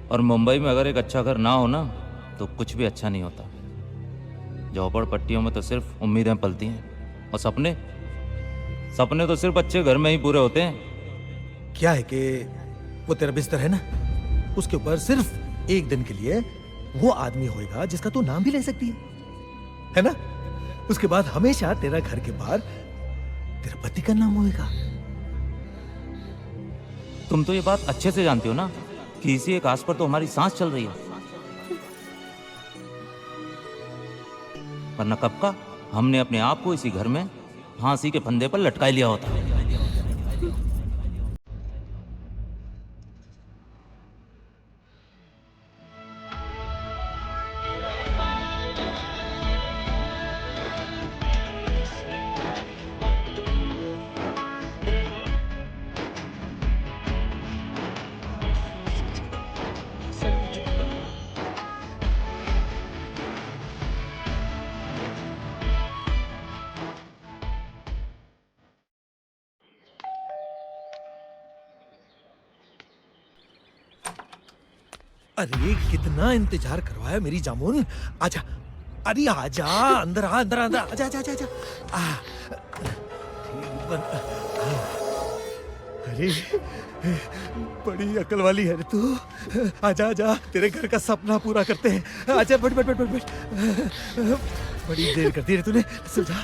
और मुंबई में अगर एक अच्छा घर ना हो ना, तो कुछ भी अच्छा नहीं होता। झोपड़पट्टियों में तो सिर्फ उम्मीदें पलती हैं, और सपने तो सिर्फ अच्छे घर में ही पूरे होते हैं। क्या है कि वो तेरा बिस्तर है ना, उसके ऊपर सिर्फ एक दिन के लिए वो आदमी होएगा जिसका तू नाम भी ले सकती है ना? उसके बाद हमेशा तेरा घर के बाहर तेरा पति का नाम होएगा। तुम तो ये बात अच्छे से जानती हो ना कि इसी एक आस पर तो हमारी सांस चल रही है। वरना कब का हमने अपने आप को इसी घर में फांसी के फंदे पर लटका लिया होता। अरे कितना इंतजार करवाया मेरी जामुन। आजा, अरे आजा, अंदर आ, अंदर अंदर आजा, आजा, आजा, आजा। अरे बड़ी अकल वाली है रे तू। आजा आजा, तेरे घर का सपना पूरा करते हैं। आजा, बैठ बैठ बैठ बैठ बैठ। बड़ी देर कर दी रे तूने। सो जा।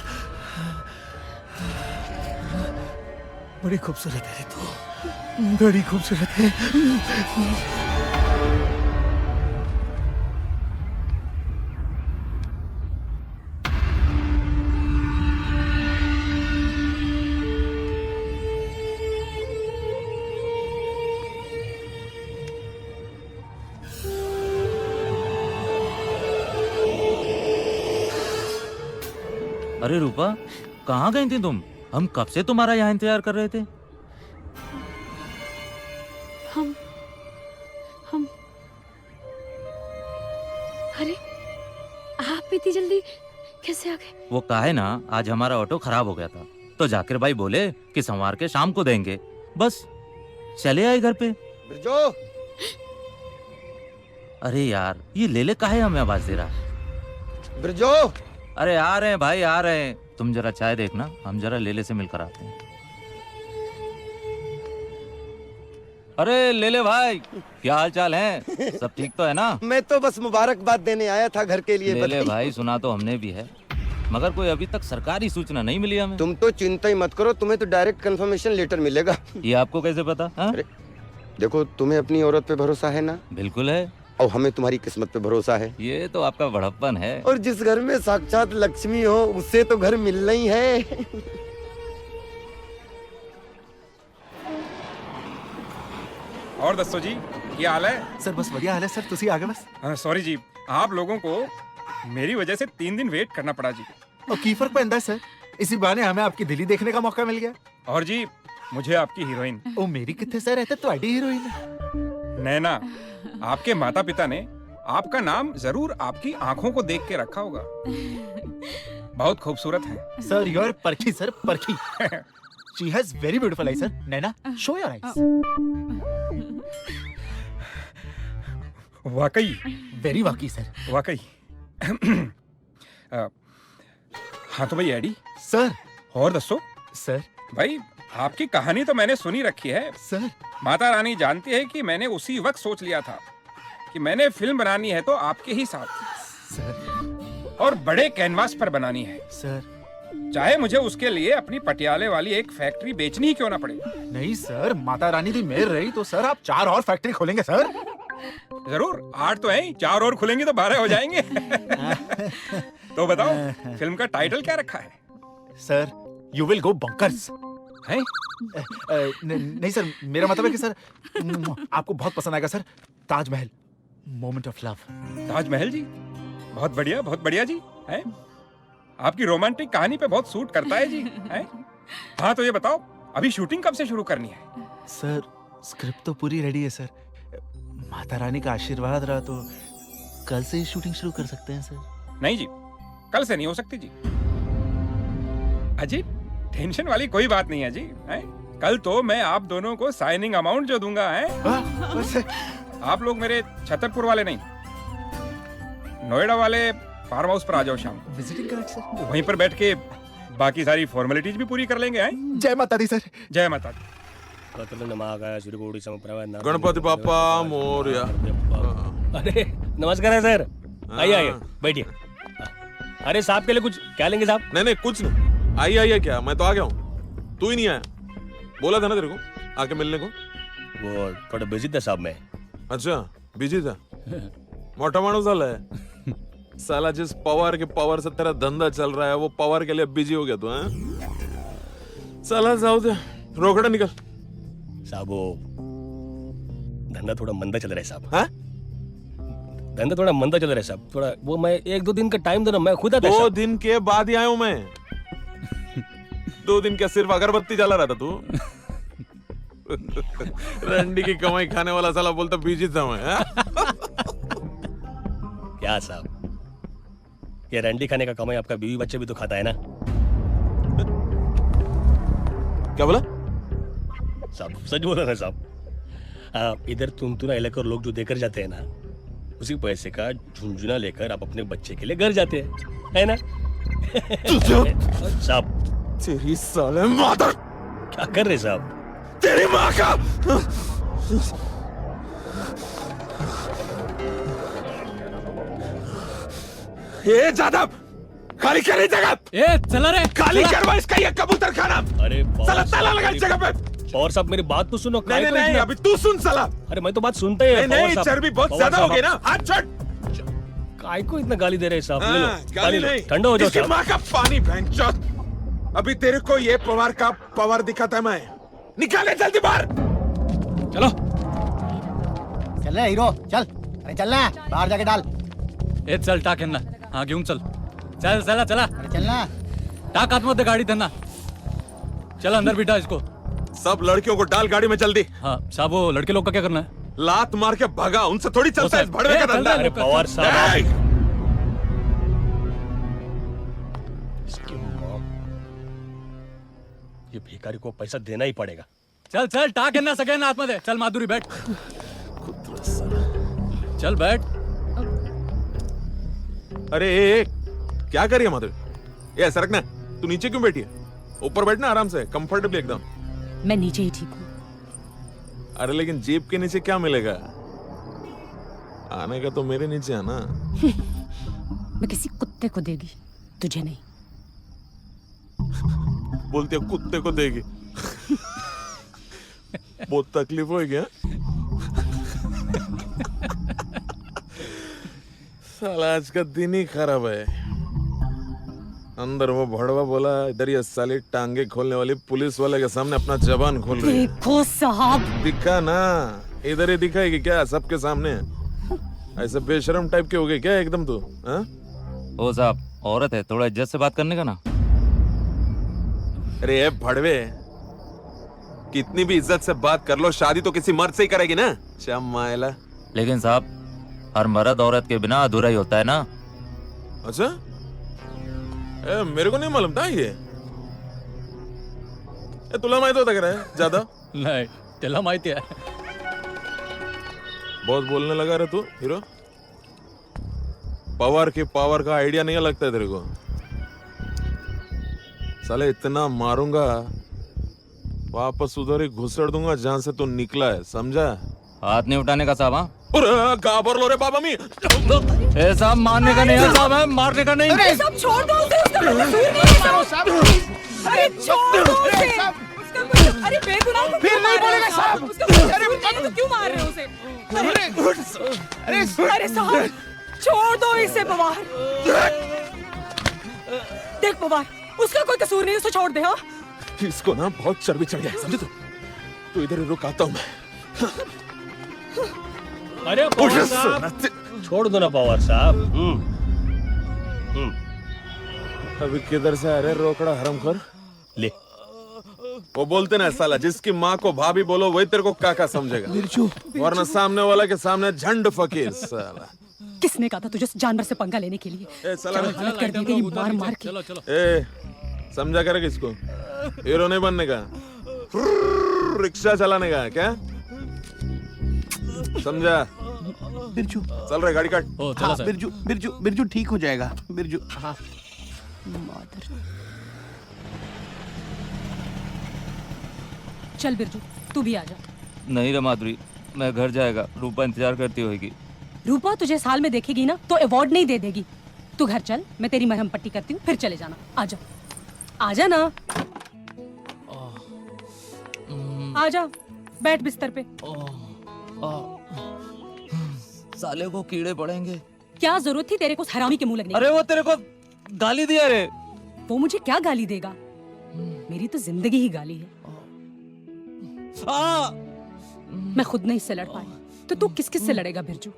बड़ी खूबसूरत है रे तू, बड़ी खूबसूरत है। अरे रूपा, कहाँ गई थी तुम? हम कब से तुम्हारा यहाँ इंतजार कर रहे थे। हम अरे आप इतनी जल्दी कैसे आ गए? वो काहे ना, आज हमारा ऑटो खराब हो गया था, तो जाकिर भाई बोले कि संवार के शाम को देंगे। बस चले आए घर पे। बिरजू। अरे यार, ये लेले काहे हमें आवाज दे रहा? बिरजू। अरे आ रहे हैं भाई, आ रहे हैं। तुम जरा चाय देखना, हम जरा लेले से मिलकर आते हैं। अरे लेले भाई, क्या हाल चाल है? सब ठीक तो है ना? मैं तो बस मुबारकबाद देने आया था घर के लिए। लेले भाई, सुना तो हमने भी है, मगर कोई अभी तक सरकारी सूचना नहीं मिली हमें। तुम तो चिंता ही मत करो, तुम्हें तो डायरेक्ट कंफर्मेशन लेटर मिलेगा। ये आपको कैसे पता? अरे देखो, तुम्हें अपनी औरत पे भरोसा है ना? बिल्कुल है। और हमें तुम्हारी किस्मत पे भरोसा है। ये तो आपका बड़प्पन है। और जिस घर में साक्षात लक्ष्मी हो, उससे तो घर मिलना ही है। और दस्तो जी, क्या हाल है? सर बस बढ़िया हाल है सर, तुसी आगे बस। सॉरी जी, आप लोगों को मेरी वजह से 3 दिन वेट करना पड़ा जी। और की फर्क पैंदा है सर, इसी बहाने हमें आपकी दिल्ली देखने का मौका मिल गया। और जी, मुझे आपकी हीरोइन। ओ मेरी कितने सर रहते तो आईडी हीरोइन। नैना, आपके माता पिता ने आपका नाम जरूर आपकी आंखों को देख के रखा होगा। बहुत खूबसूरत है। सर यू आर परखी सर, परखी। She has very beautiful I sir. Naina, show your eyes. वाकई वेरी वाकई सर, वाकई। हाँ तो भाई एडी सर, और दसो सर। भाई आपकी कहानी तो मैंने सुनी रखी है सर। माता रानी जानती है कि मैंने उसी वक्त सोच लिया था कि मैंने फिल्म बनानी है तो आपके ही साथ सर, और बड़े कैनवास पर बनानी है सर। चाहे मुझे उसके लिए अपनी पटियाले वाली एक फैक्ट्री बेचनी ही क्यों ना पड़े। नहीं सर, माता रानी की मेहर रही तो सर आप 4 और फैक्ट्री खोलेंगे सर। जरूर, 8 तो है, 4 और खुलेंगे तो 12 हो जाएंगे। तो बताओ फिल्म का टाइटल क्या रखा है? Sir, you will go bunkers. है? नहीं सर, मेरा मतलब है कि सर आपको बहुत पसंद आएगा sir. Taj Mahal, moment of love. Taj Mahal ji, बहुत बढ़िया जी। है? आपकी रोमांटिक कहानी पे बहुत सूट करता है जी। है? हाँ तो ये बताओ अभी शूटिंग कब से शुरू करनी है? सर स्क्रिप्ट तो पूरी रेडी है सर। माता रानी का आशीर्वाद रहा तो कल से ही शूटिंग शुरू कर सकते हैं सर। नहीं जी, कल से नहीं हो सकती जी। अजी टेंशन वाली कोई बात नहीं है जी। है? कल तो मैं आप दोनों को साइनिंग अमाउंट जो दूंगा है, आप लोग मेरे छतरपुर वाले नहीं, नोएडा वाले फार्म हाउस पर आ जाओ शाम। Visiting card sir. वहीं पर बैठ के बाकी सारी फॉर्मेलिटीज भी पूरी कर लेंगे। हैं? जय माता दी सर। जय माता दी। गणपति बाप्पा मोरया। अरे नमस्कार है सर, आइए आइए बैठिए। अरे साहब के लिए कुछ क्या लेंगे साहब? नहीं कुछ नहीं। आइए क्या, मैं तो आ गया हूँ, तू ही नहीं आया। बोला था ना तेरे को आके मिलने को। वो थोड़ा बिजी था साहब मैं। अच्छा बिजी था। मोटा माणूस झालाय साला। जिस पावर के पावर से तेरा धंधा चल रहा है वो पावर के लिए बिजी हो गया तू। साला जाओ दे, रोकड़ा निकल। साहब वो धंधा थोड़ा मंदा चल रहा है साहब। हाँ? धंधा थोड़ा मंदा चल रहा है साहब। थोड़ा वो मैं 1-2 दिन का टाइम देना, मैं खुद आता। 2 दिन के बाद ही आया हूं मैं। 2 दिन क्या सिर्फ अगरबत्ती जला रहा था तू? रंडी की कमाई खाने वाला साला बोलता बिजी था मैं। क्या साहब, ये रंडी खाने का कमाई आपका बीवी बच्चे भी तो खाता है ना? क्या बोला साहब? सच बोला ना साहब। इधर तुमतुना इलाके लोग जो देकर जाते हैं ना, उसी पैसे का झुंझुना लेकर आप अपने बच्चे के लिए घर जाते हैं, है ना? साहब तेरी साले मादर। क्या कर रहे साहब? तेरी माँ का। ये जादव खाली कर रही जगह। ए चला रे, खाली करवा इसका ये कबूतर खाना। अरे साला ताला लगा इस जगह पे। और साहब मेरी बात तो सुनो। नहीं अभी तू सुन साला। अरे मैं तो बात सुनते हैं। नहीं चर्बी बहुत ज्यादा हो गई ना, हाथ छोड़। काय को इतना गाली दे रहे हैं साहब? ले लो, गाली नहीं, ठंडा हो जाओ इसकी साहब। माँ का पानी भैंचोद। अभी तेरे को ये पवार का पावर दिखाता है मैं। निकाले जल्दी बाहर। चलो चल रहा हीरो, चल। अरे चलना है, बाहर जाके डाल। ए चल टाक है ना। हाँ घेऊन चल। चल चला चला। अरे चलना। टाक आतमध्ये गाडी त्यांना। चल अंदर बिठा इसको। सब लड़कियों को डाल गाड़ी में जल्दी। हाँ साहब, वो लड़के लोग का क्या करना है? लात मार के भगा, उनसे थोड़ी चलता है इस भड़वे का धंधा। अरे पवार साहब, ये भिखारी को पैसा देना ही पड़ेगा। चल चल टाक यांना सगळ्यांना आतमध्ये। चल माधुरी बैठ। चल बैठ। अरे क्या कर रही है माधुरी? ये सरकना, तू नीचे क्यों बैठी है? ऊपर बैठना आराम से, कंफर्टेबली एकदम। मैं नीचे ही ठीक हूँ। अरे लेकिन जीप के नीचे क्या मिलेगा? आने का तो मेरे नीचे है ना। मैं किसी कुत्ते को देगी, तुझे नहीं। बोलते हो कुत्ते को देगी। बहुत तकलीफ हो गया। साला आज का दिन ही खराब है। अंदर वो भड़वा बोला, इधर ये साली टांगे खोलने वाली पुलिस वाले के सामने अपना जबान खोल रही है। देखो साहब, दिखा ना, इधर ही दिखाएगी क्या सबके सामने? ऐसे बेशरम टाइप के हो गए क्या एकदम तू? ओ साहब, औरत है, थोड़ा इज्जत से बात करने का ना। अरे ये भड़वे, कितनी भी इज्जत से बात कर लो, शादी तो किसी मर्द से ही करेगी ना। चमाइला। लेकिन साहब, हर मर्द औरत के बिना अधूरा ही होता है ना। अच्छा, मेरे को नहीं मालूम था ये। तुला माहित होता क्या ज्यादा? नाही, त्याला माहिती आहे. बहुत बोलने लगा रे तू हीरो। पावर की पावर का आइडिया नहीं लगता है तेरे को? साले इतना मारूंगा, वापस उधर ही घुसड़ दूंगा जहां से तू निकला है, समझा? हाथ नहीं उठाने का साहब। गाबर लो रे बाबा मी। ए साहब, मारने का नहीं है साहब, है मारने का नहीं। अरे सब छोड़ दो उसे, उसका कोई कसूर नहीं है साहब। अरे छोड़ दो उसे, उसका कोई, अरे बेगुनाह को फिर नहीं बोलेगा साहब। उसका कोई कसूर नहीं है तो क्यों मार रहे हो उसे? अरे साहब, छोड़ दो इसे पवार। देख पवार, उसका कोई कसूर नहीं, उसे छोड़ दे। हाँ, इसको ना बहुत चर्बी चढ़ गया है, समझे तू इधर ही रुक, आता हूं मैं। अरे पवार साहब, छोड़ दो ना पवार साहब। अभी किधर से आ रहे रोकड़ा हरामखोर? ले, वो बोलते ना साला, जिसकी माँ को भाभी बोलो वही तेरे को काका समझेगा, वरना सामने वाला के सामने झंड फकीर साला। किसने कहा था तुझे जानवर से पंगा लेने के लिए? ए साला, क्या हालत कर दी तेरी मार मार के। ए समझा करेगा इसको, हीरो नहीं बनने का, रिक्शा चलाने का क्या समझा? बिरजू चल रहे, गाड़ी काट। हाँ, बिरजू बिरजू बिरजू ठीक हो जाएगा बिरजू। हाँ चल बिरजू, तू भी आ जा। नहीं रे माधुरी, मैं घर जाएगा, रूपा इंतजार करती होगी। रूपा तुझे साल में देखेगी ना तो अवार्ड नहीं दे देगी। तू घर चल, मैं तेरी मरहम पट्टी करती हूँ, फिर चले जाना। आजा आजा ना, आजा, बैठ बिस्तर पे। साले को कीड़े पड़ेंगे। क्या जरूरत थी तेरे को हरामी के मुंह लगने की? अरे वो तेरे को गाली दिया रे। वो मुझे क्या गाली देगा? मेरी तो जिंदगी ही गाली है। मैं खुद नहीं इससे लड़ पाई तो तू किस किस से लड़ेगा बिरजू?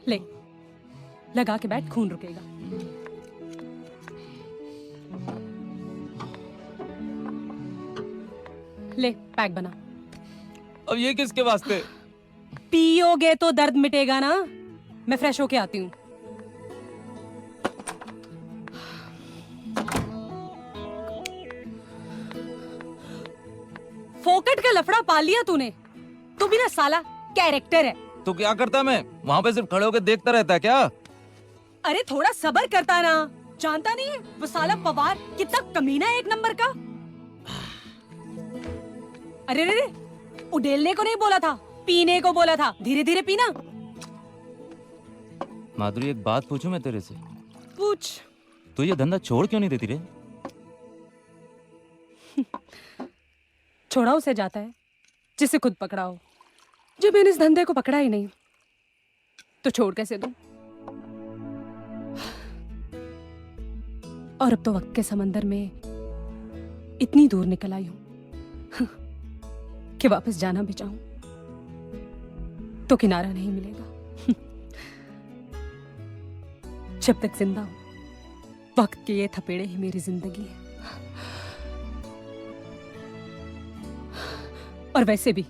ले, लगा के बैठ, खून रुकेगा। ले, पैक बना। अब ये किसके वास्ते? पियोगे तो दर्द मिटेगा ना। मैं फ्रेश होके आती हूँ। फोकट का लफड़ा पाल लिया तूने। तू भी ना साला कैरेक्टर है। तो क्या करता मैं वहाँ पे? सिर्फ खड़े होकर देखता रहता क्या? अरे थोड़ा सब्र करता ना। जानता नहीं है वो साला पवार कितना कमीना है, एक नंबर का। अरे रे, उडेलने को नहीं बोला था, पीने को बोला था। धीरे धीरे पीना। माधुरी, एक बात पूछूं मैं तेरे से? पूछ। तू ये धंधा छोड़ क्यों नहीं देती रे? छोड़ा उसे जाता है जिसे खुद पकड़ा हो। जब मैंने इस धंधे को पकड़ा ही नहीं तो छोड़ कैसे दूं? और अब तो वक्त के समंदर में इतनी दूर निकल आई हूं कि वापस जाना भी चाहूं तो किनारा नहीं मिलेगा। जब तक जिंदा हूं वक्त के ये थपेड़े ही मेरी जिंदगी है। और वैसे भी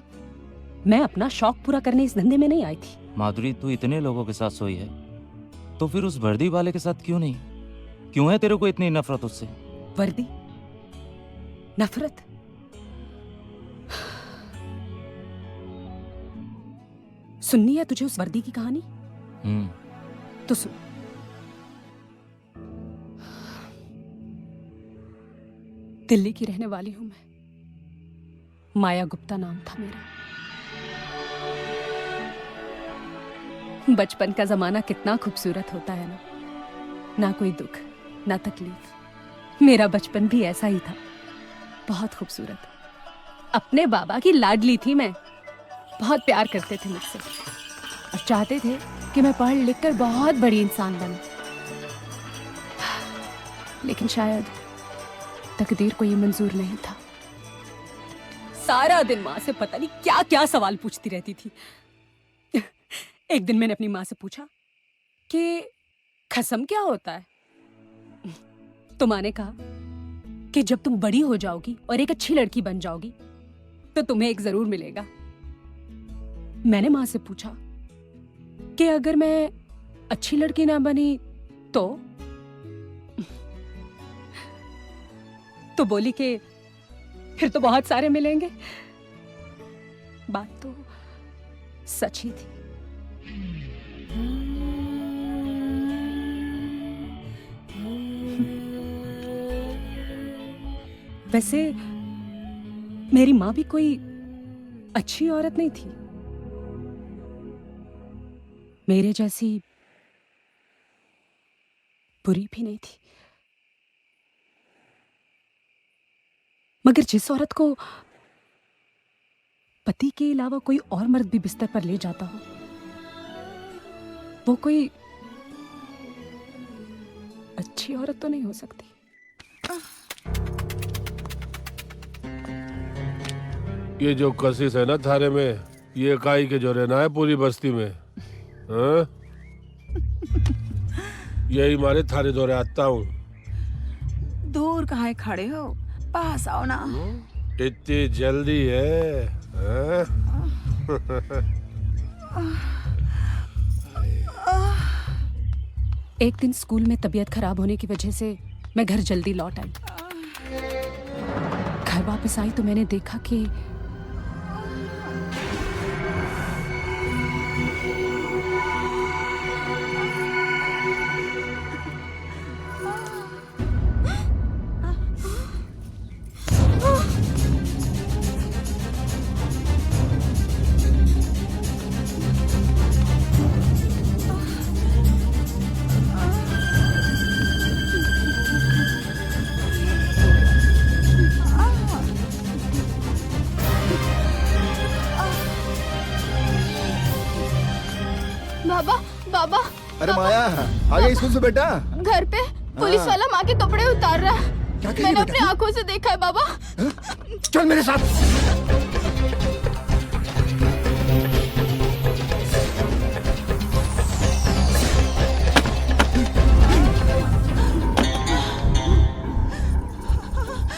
मैं अपना शौक पूरा करने इस धंधे में नहीं आई थी। माधुरी, तू इतने लोगों के साथ सोई है तो फिर उस वर्दी वाले के साथ क्यों नहीं? क्यों है तेरे को इतनी नफरत उससे? वर्दी? नफरत? सुननी है तुझे उस वर्दी की कहानी? तो सुन। दिल्ली की रहने वाली हूं मैं। माया गुप्ता नाम था मेरा। बचपन का जमाना कितना खूबसूरत होता है ना कोई दुख ना तकलीफ। मेरा बचपन भी ऐसा ही था, बहुत खूबसूरत। अपने बाबा की लाडली थी मैं। बहुत प्यार करते थे मुझसे और चाहते थे कि मैं पढ़ लिख कर बहुत बड़ी इंसान बनूं। लेकिन शायद तकदीर को ये मंजूर नहीं था। सारा दिन माँ से पता नहीं क्या क्या सवाल पूछती रहती थी। एक दिन मैंने अपनी माँ से पूछा कि खसम क्या होता है? तो माँ ने कहा कि जब तुम बड़ी हो जाओगी और एक अच्छी लड़की बन जाओगी तो तुम्हें एक जरूर मिलेगा। मैंने माँ से पूछा कि अगर मैं अच्छी लड़की ना बनी तो बोली कि फिर तो बहुत सारे मिलेंगे। बात तो सच ही थी। वैसे मेरी माँ भी कोई अच्छी औरत नहीं थी, मेरे जैसी बुरी भी नहीं थी। मगर जिस औरत को पति के अलावा कोई और मर्द भी बिस्तर पर ले जाता हो, वो कोई अच्छी औरत तो नहीं हो सकती। ये जो कशिश है ना थारे में, ये काई के जो रहना है पूरी बस्ती में। हाँ? यही मारे थारे दौरे आता हूँ। दूर कहाँ खड़े हो, पास आओ ना। इतनी जल्दी है? हाँ? एक दिन स्कूल में तबीयत खराब होने की वजह से मैं घर जल्दी लौट आई। घर वापस आई तो मैंने देखा कि बाबा बाबा अरे माया, आ गई स्कूल से बेटा? घर पे पुलिस वाला माँ के कपड़े उतार रहा है। क्या कह रही मैंने बेटा अपनी तू? आंखों से देखा है बाबा। चल मेरे साथ।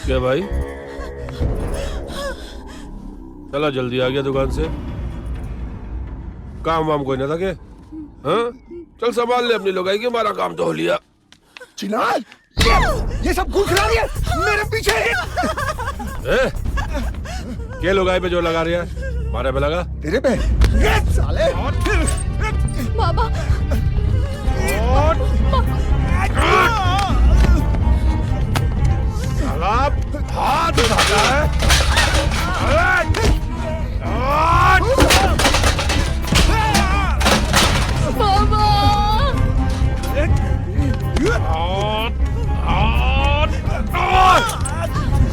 क्या भाई, चला जल्दी आ गया दुकान से। काम वाम कोई ना था के? हाँ? चल संभाल ले अपनी लोगाई की, हमारा काम तो हो लिया। चिनार, ये सब घूस रहा है मेरे पीछे। क्या लोगाई पे जो लगा रही है? मारे पे लगा? तेरे पे? ये साले। बाबा हाथ उठाता है।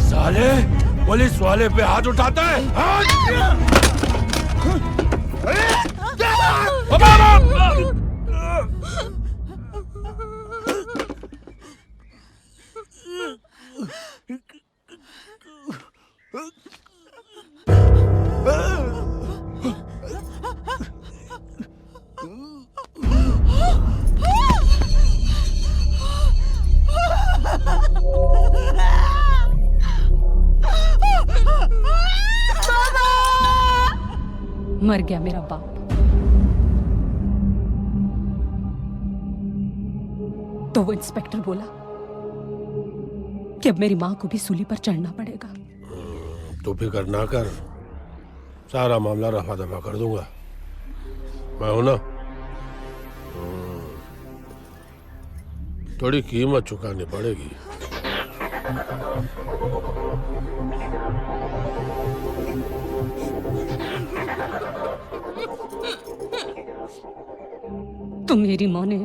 साले पुलिस वाले पे हाथ उठाता है। मर गया मेरा बाप। तो वो इंस्पेक्टर बोला कि अब मेरी माँ को भी सूली पर चढ़ना पड़ेगा। तो फिक्र ना कर, सारा मामला रफा दफा कर दूंगा। मैं हूं ना। थोड़ी कीमत चुकानी पड़ेगी। तो मेरी माँ ने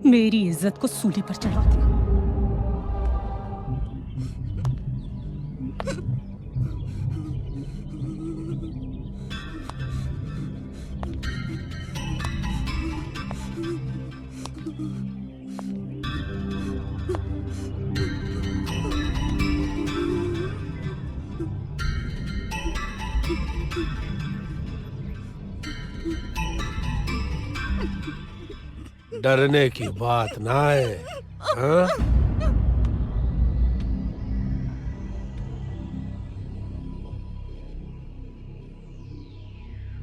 मेरी इज्जत को सूली पर चढ़ा दिया। डरने की बात ना है। हाँ?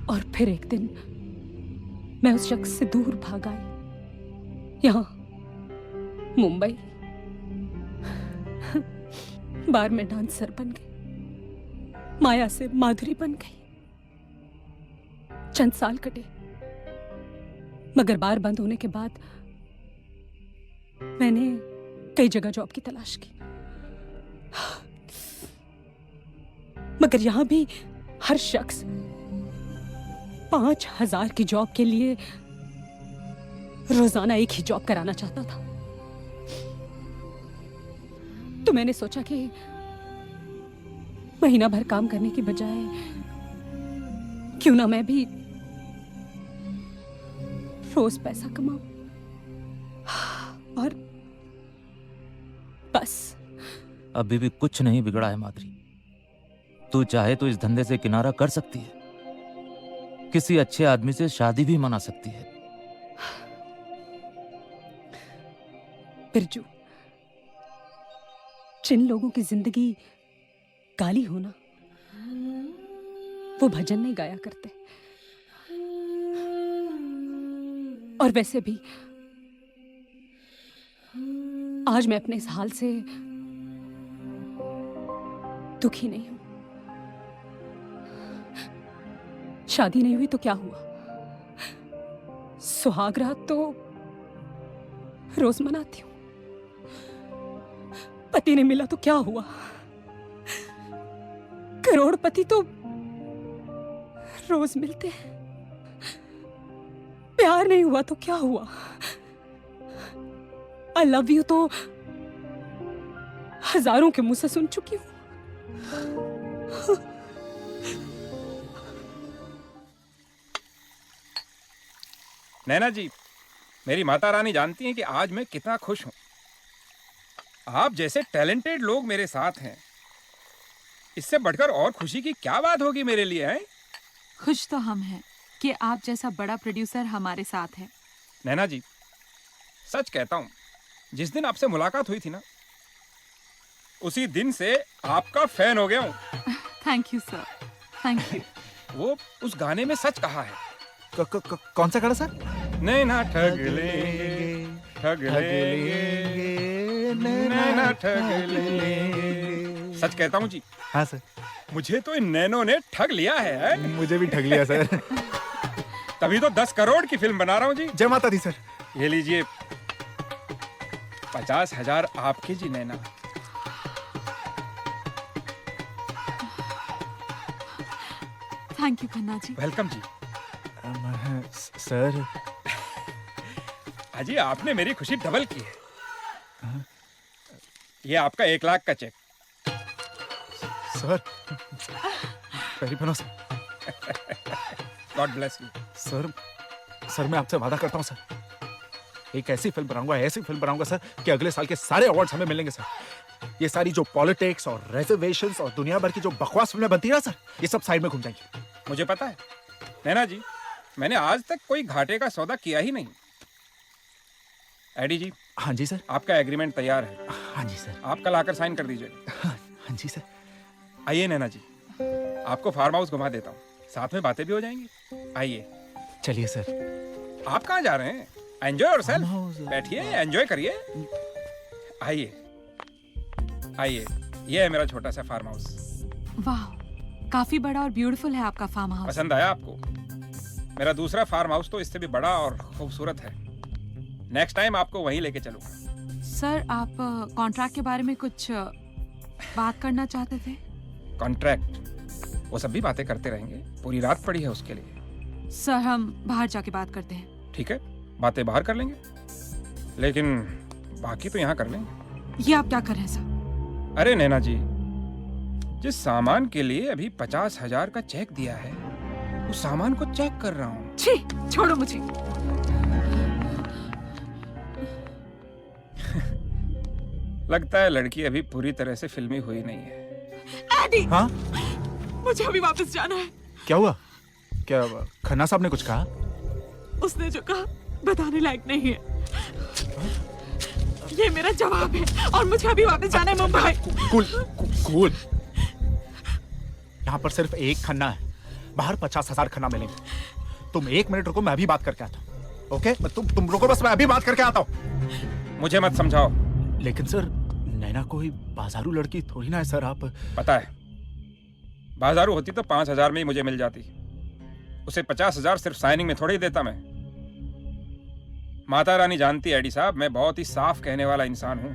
और फिर एक दिन मैं उस शख्स से दूर भाग आई, यहाँ मुंबई। बार में डांसर बन गई, माया से माधुरी बन गई। चंद साल कटे, मगर बार बंद होने के बाद मैंने कई जगह जॉब की तलाश की, मगर यहां भी हर शख्स 5,000 की जॉब के लिए रोजाना एक ही जॉब कराना चाहता था। तो मैंने सोचा कि महीना भर काम करने की बजाय क्यों ना मैं भी रोज पैसा कमाऊं, और बस। अभी भी कुछ नहीं बिगड़ा है माधुरी। तू चाहे तो इस धंधे से किनारा कर सकती है, किसी अच्छे आदमी से शादी भी मना सकती है। बिरजू, जिन लोगों की जिंदगी गाली होना, वो भजन नहीं गाया करते। और वैसे भी आज मैं अपने इस हाल से दुखी नहीं हूं। शादी नहीं हुई तो क्या हुआ, सुहाग रात तो रोज मनाती हूं। पति नहीं मिला तो क्या हुआ, करोड़पति तो रोज मिलते हैं। प्यार नहीं हुआ तो क्या हुआ, आई लव यू तो हजारों के मुंह से सुन चुकी हूं। नैना जी, मेरी माता रानी जानती हैं कि आज मैं कितना खुश हूं। आप जैसे टैलेंटेड लोग मेरे साथ हैं, इससे बढ़कर और खुशी की क्या बात होगी मेरे लिए, हैं? खुश तो हम हैं कि आप जैसा बड़ा प्रोड्यूसर हमारे साथ है। नैना जी, सच कहता हूं, जिस दिन आपसे मुलाकात हुई थी ना, उसी दिन से आपका फैन हो गया हूं। Thank you sir, thank you. वो उस गाने में सच कहा है। कौन सा गाना सर? नैना ठग लेंगे, ठग लेंगे, नैना ठग लेंगे। सच कहता हूँ जी। हाँ सर। मुझे तो इन नैनों ने ठग लिया है। मुझे भी ठग लिया सर। तभी तो 10 करोड़ की फिल्म बना रहा हूँ जी। जय माता दी सर। ये लीजिए 50,000 आपके जी Naina. Thank you Khanna ji. Welcome जी। सर अजी, आपने मेरी खुशी डबल की है। ये आपका 1 लाख का चेक। सर पैरी बनो sir. God bless you. Sir मैं आपसे वादा करता हूँ सर, एक ऐसी फिल्म बनाऊंगा, ऐसी फिल्म बनाऊंगा सर कि अगले साल के सारे अवार्ड्स हमें मिलेंगे सर। ये सारी जो पॉलिटिक्स और रिजर्वेशंस और दुनिया भर की जो बकवास फिल्में बनती है ना सर, ये सब साइड में घूम जाएंगी। मुझे पता है नैना जी, मैंने आज तक कोई घाटे का सौदा किया ही नहीं। एडी जी। हाँ जी सर। आपका एग्रीमेंट तैयार है। हाँ जी सर। आप कल आकर साइन कर दीजिए। हाँ जी सर। आइए नैना जी, आपको फार्म हाउस घुमा देता हूँ, साथ में बातें भी हो जाएंगी। आइए। चलिए सर। आप कहाँ जा रहे हैं? Enjoy yourself. बैठिए, एंजॉय करिए। आइए आइए, ये है मेरा छोटा सा फार्म हाउस। वाह, काफी बड़ा और ब्यूटीफुल है आपका फार्म हाउस। पसंद आया आपको? मेरा दूसरा फार्म हाउस तो इससे भी बड़ा और खूबसूरत है। नेक्स्ट टाइम आपको वहीं लेके चलूंगा। सर, आप कॉन्ट्रैक्ट के बारे में कुछ बात करना चाहते थे? कॉन्ट्रैक्ट? वो सब भी बातें करते रहेंगे, पूरी रात पड़ी है उसके लिए। सर, हम बाहर जाके बात करते हैं। ठीक है, बातें बाहर कर लेंगे, लेकिन बाकी तो यहाँ कर लेंगे। ये आप क्या कर रहे हैं सर? अरे नैना जी, जिस सामान के लिए अभी 50,000 का चेक दिया है, उस सामान को चेक कर रहा हूँ। छी, छोड़ो मुझे। लगता है लड़की अभी पूरी तरह से फिल्मी हुई नहीं है। एडी! हाँ? मुझे अभी वापस जाना है। क्या हुआ? क्या खन्ना साहब ने कुछ कहा? उसने जो कहा बताने लायक नहीं है। ये मेरा जवाब है और मुझे अभी वापस जाना है मुंबई। कूल। यहाँ पर सिर्फ एक खन्ना है, बाहर 50,000 खाना मिलेंगे। तुम 1 मिनट रुको, मैं अभी बात करके आता हूँ। ओके, तुम रुको बस, मैं अभी बात करके आता हूँ। मुझे मत समझाओ। लेकिन सर, नैना कोई बाजारू लड़की थोड़ी ना है सर। आप पता है, बाजारू होती तो 5,000 में ही मुझे मिल जाती। उसे 50,000 सिर्फ साइनिंग में थोड़ी ही देता मैं। माता रानी जानती है एडी साहब, मैं बहुत ही साफ कहने वाला इंसान हूं।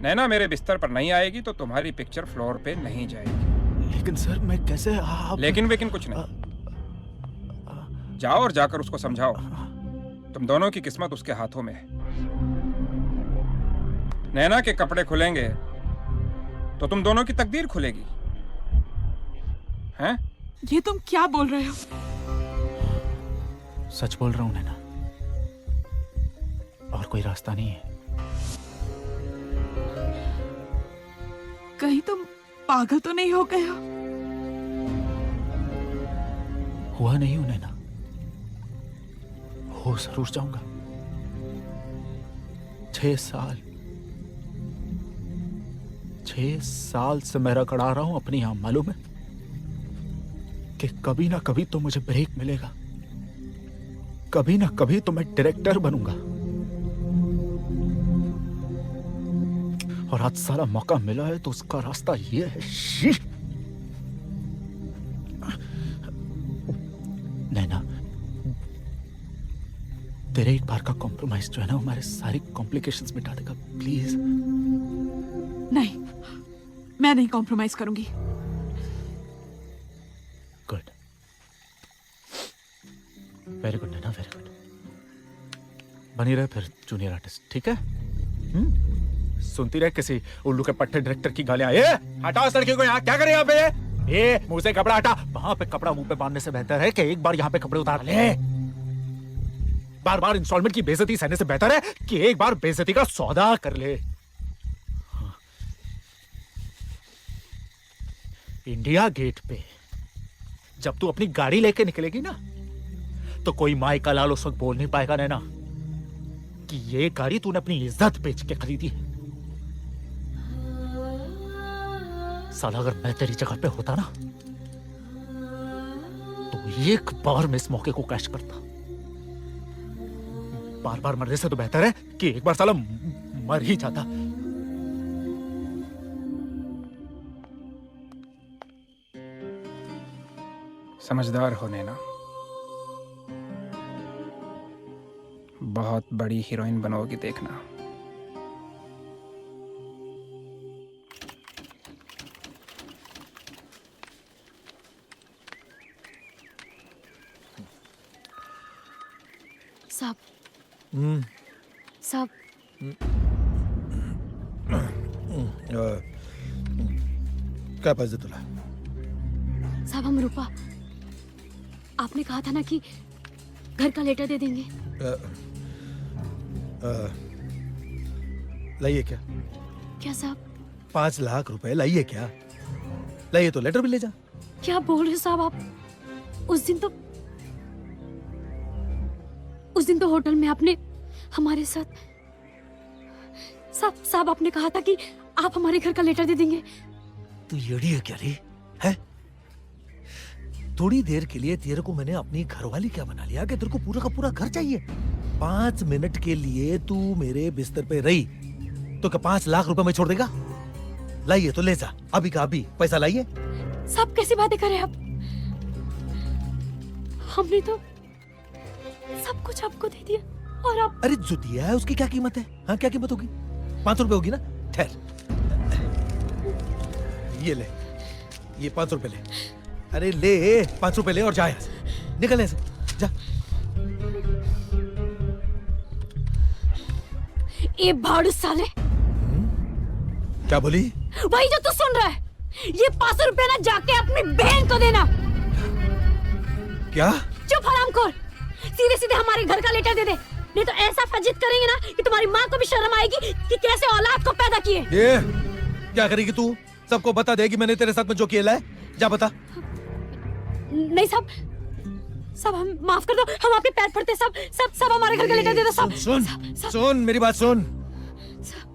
नैना मेरे बिस्तर पर नहीं आएगी तो तुम्हारी पिक्चर फ्लोर पे नहीं जाएगी। लेकिन सर, मैं कैसे आप... लेकिन कुछ नहीं। जाओ और जाकर उसको समझाओ तुम दोनों की किस्मत उसके हाथों में है। नैना के कपड़े खुलेंगे तो तुम दोनों की तकदीर खुलेगी। हैं? ये तुम क्या बोल रहे हो? सच बोल रहा हूं नैना, और कोई रास्ता नहीं है। कहीं तुम पागल तो नहीं हो गए हो? हुआ नहीं हूं नैना, हो जरूर जाऊंगा। 6 साल से मैं रगड़ा रहा हूं अपनी यहां, मालूम है कि कभी ना कभी तो मुझे ब्रेक मिलेगा, कभी ना कभी तो मैं डायरेक्टर बनूंगा। और आज सारा मौका मिला है तो उसका रास्ता ये है। नैना, तेरे एक बार का कॉम्प्रोमाइज जो है ना, हमारे सारी कॉम्प्लिकेशंस मिटा देगा, प्लीज। नहीं, मैं नहीं कॉम्प्रोमाइज करूंगी। गुड, वेरी गुड नैना, वेरी गुड। बनी रहे फिर जूनियर आर्टिस्ट, ठीक है? सुनती रहे किसी उल्लू के पट्टे डायरेक्टर की गालियां। ए, हटाओ इस लड़की को यहाँ, क्या करे यहाँ पे? ए, मुंह से कपड़ा हटा। वहां पे कपड़ा मुंह पे बांधने से बेहतर है कि एक बार यहाँ पे कपड़े उतार ले। बार बार इंस्टॉलमेंट की बेइज्जती सहने से बेहतर है कि एक बार बेइज्जती का सौदा कर ले। इंडिया गेट पे जब तू अपनी गाड़ी लेके निकलेगी ना, तो कोई माई का लाल उस वक्त बोल नहीं पाएगा नैना कि ये गाड़ी तूने अपनी इज्जत बेच के खरीदी है। साला, अगर मैं तेरी जगह पे होता ना तो एक बार मैं इस मौके को कैच करता। बार बार मरने से तो बेहतर है कि एक बार साला मर ही जाता। समझदार हो नैना, बहुत बड़ी हीरोइन बनोगी देखना। साहब, साहब, क्या पाहिजे तुला? साहब, हम रूपा, आपने कहा था ना कि घर का लेटर दे देंगे। लाइए क्या? क्या साहब? 5 लाख रुपए लाइए क्या? लाइए तो लेटर भी ले जा। क्या बोल रहे साहब आप? उस दिन तो होटल में आपने हमारे साथ साहब आपने कहा था कि आप हमारे घर का लेटर दे देंगे। तू येड़ी है क्या रे? है? थोड़ी देर के लिए तेरे को मैंने अपनी घरवाली क्या बना लिया कि तेरे को पूरा का पूरा घर चाहिए? 5 मिनट के लिए तू मेरे बिस्तर पे रही तो क्या 5 लाख रुपए में छोड़ देगा? लाइए तो ले जा, अभी का अभी पैसा लाइए। साहब, कैसी बातें कर रहे हैं आप? हमने तो सब कुछ आपको दे दिया और आप... अरे जो दिया है उसकी क्या कीमत है? हाँ, क्या कीमत होगी? 500 रुपए होगी ना? ठहर, ये ले, ये 500 रुपए ले। अरे ले, 500 रुपए ले और जा यहाँ से, निकल यहाँ से, जा। ये भाड़ू साले। क्या बोली? वही जो तू सुन रहा है। ये 500 रुपए ना जाके अपनी बहन को देना। क्या? चुप हरामखोर, सीधे सीधे हमारे घर का लेटर दे दे, नहीं तो ऐसा फजित करेंगे ना कि तुम्हारी माँ को भी शर्म आएगी कि कैसे औलाद को पैदा किए। ये क्या करेगी तू? सबको बता देगी मैंने तेरे साथ में जो किया है। जा बता। नहीं साहब, सब हम माफ कर दो, हम आपके पैर पड़ते। सब हमारे घर का लेटर दे दो। सुन मेरी बात सुन।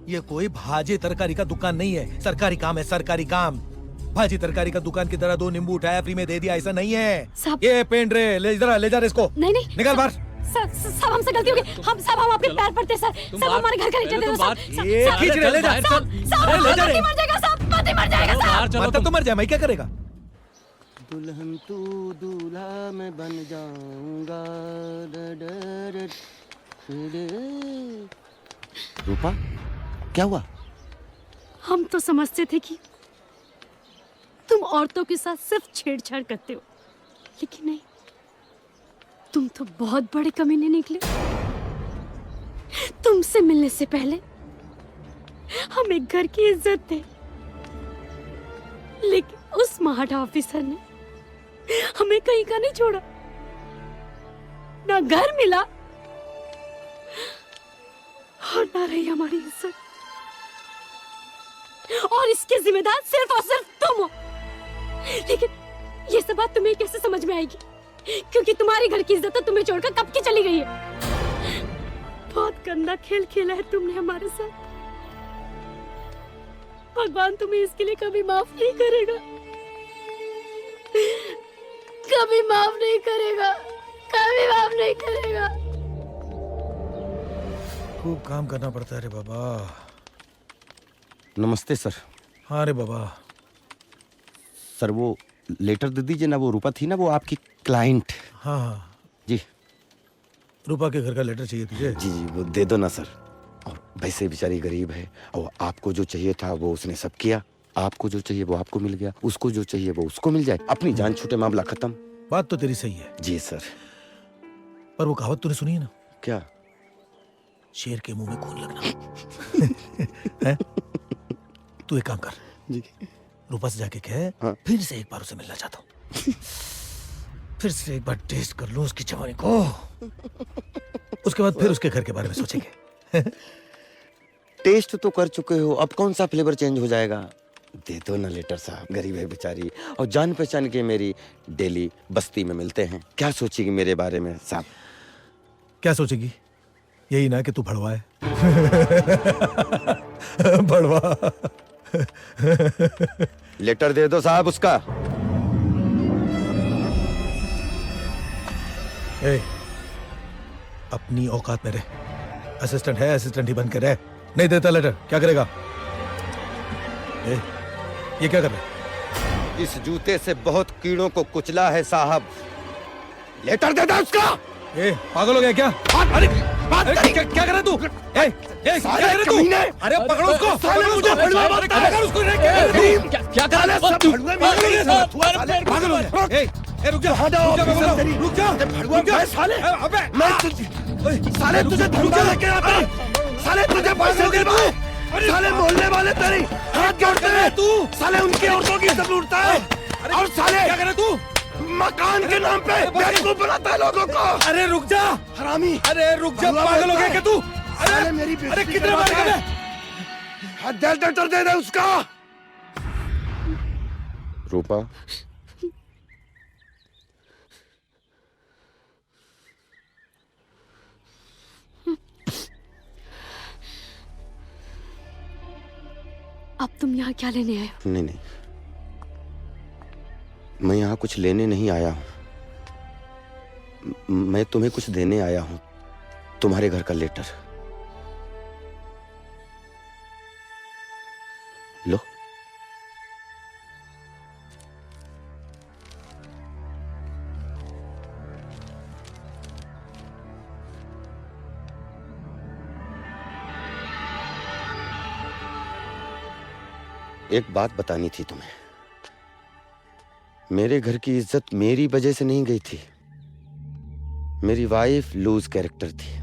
ये कोई भाजी तरकारी का दुकान नहीं है, सरकारी काम है, सरकारी काम। भाजी तरकारी का दुकान की तरह 2 नींबू उठाया फ्री में दे दिया, ऐसा नहीं है। साहब। ये पेन रे, ले जा रहे इसको। नहीं नहीं निकल बाहर। साहब हमसे गलती हो गई, हम आपके पैर पड़ते सर, सब हमारे घर का लेटर दे दो साहब। ये खींच रहे, ले जा। साहब ले जा रे। मर जाएगा साहब, पति मर जाएगा साहब। मतलब तो मर जाए, मैं क्या करेगा? दुल्हन तू दूल्हा मैं बन जाऊंगा। रूपा, क्या हुआ? हम तो समझते थे कि तुम औरतों के साथ सिर्फ छेड़छाड़ करते हो, लेकिन नहीं, तुम तो बहुत बड़े कमीने निकले। तुमसे मिलने से पहले हम एक घर की इज्जत थे, लेकिन उस महाडा ऑफिसर ने हमें कहीं का नहीं छोड़ा, ना घर मिला और ना रही हमारी इज्जत, और इसके जिम्मेदार सिर्फ और सिर्फ तुम हो। लेकिन ये सब बात तुम्हें कैसे समझ में आएगी, क्योंकि तुम्हारी घर की इज्जत तो तुम्हें छोड़कर कब की चली गई है। बहुत गंदा खेल खेला है तुमने हमारे साथ। भगवान तुम्हें इसके लिए कभी माफ नहीं करेगा, कभी माफ नहीं करेगा, कभी माफ नहीं करेगा। खूब काम करना पड़ता है रे बाबा। नमस्ते सर। हाँ रे बाबा। सर वो लेटर दे दीजिए ना, वो रूपा थी ना, वो आपकी क्लाइंट। हाँ हाँ जी। रूपा के घर का लेटर चाहिए तुझे? जी जी, वो दे दो ना सर। और वैसे बेचारी गरीब है, और आपको जो चाहिए था वो उसने सब किया। आपको जो चाहिए वो आपको मिल गया, उसको जो चाहिए वो उसको मिल जाए, अपनी जान छूटे, मामला खत्म। बात तो तेरी सही है। जी सर। पर वो कहावत तूने सुनी है ना? क्या? शेर के मुंह में खून लगना। है? तू एक काम कर जी, रूपा से जाके कह, फिर से एक बार उसे मिलना चाहता हूँ, फिर से एक बार टेस्ट कर लूं उसकी जवानी को, उसके बाद फिर उसके घर के बारे में सोचेंगे। टेस्ट तो कर चुके हो, अब कौन सा फ्लेवर चेंज हो जाएगा? दे दो ना लेटर साहब, गरीब है बेचारी, और जान पहचान के मेरी डेली बस्ती में मिलते हैं। क्या सोचेगी मेरे बारे में साहब? क्या सोचेगी? यही ना कि तू भड़वा है। भड़वा। लेटर दे दो साहब उसका। ए, अपनी औकात में रह। असिस्टेंट है, असिस्टेंट ही बन के रह। नहीं देता लेटर, क्या करेगा? ए, ये क्या कर रहा है? इस जूते से बहुत कीड़ों को कुचला है साहब। लेटर दे दो उसका। ए, पागल हो गया क्या? अरे क्या कर रहा तू? ए, क्या कर रहा तू? अरे पकड़ो उसको, पकड़ो उसको, पकड़ उसको। क्या कर रहा है? पागल हो गया। ए, रुक जा, रुक जा, साले। अबे साले तुझे धमकी लेके आता, साले तुझे पैसे दे दूं, साले मोहल्ले वाले तेरी हाथ जोड़ते हैं, तू साले उनकी औरतों की इज्जत लूटता है, और साले क्या कर रहा तू? मकान के नाम पे बेवकूफ बनाता है लोगों को। अरे रुक जा हरामी। अरे रुक जा, पागल हो गया क्या तू? अरे मेरी अरे कितने बार कर लेटर दे दे उसका। रूपा, अब तुम यहाँ क्या लेने आए हो? नहीं नहीं, मैं यहाँ कुछ लेने नहीं आया हूँ, मैं तुम्हें कुछ देने आया हूँ। तुम्हारे घर का लेटर लो। एक बात बतानी थी तुम्हें। मेरे घर की इज्जत मेरी वजह से नहीं गई थी। मेरी वाइफ लूज कैरेक्टर थी।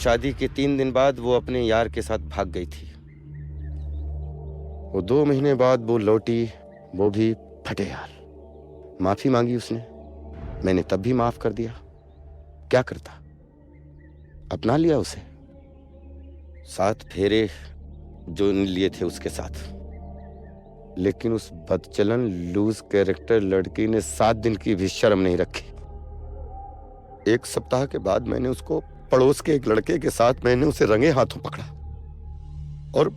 शादी के 3 दिन बाद वो अपने यार के साथ भाग गई थी। वो 2 महीने बाद वो लौटी, वो भी फटे हाल। माफी मांगी उसने, मैंने तब भी माफ कर दिया। क्या करता, अपना लिया उसे। 7 फेरे जो लिए थे उसके साथ, लेकिन उस बदचलन लूज कैरेक्टर लड़की ने 7 दिन की भी शर्म नहीं रखी। 1 सप्ताह के बाद मैंने उसको, पड़ोस के एक लड़के के साथ मैंने उसे रंगे हाथों पकड़ा, और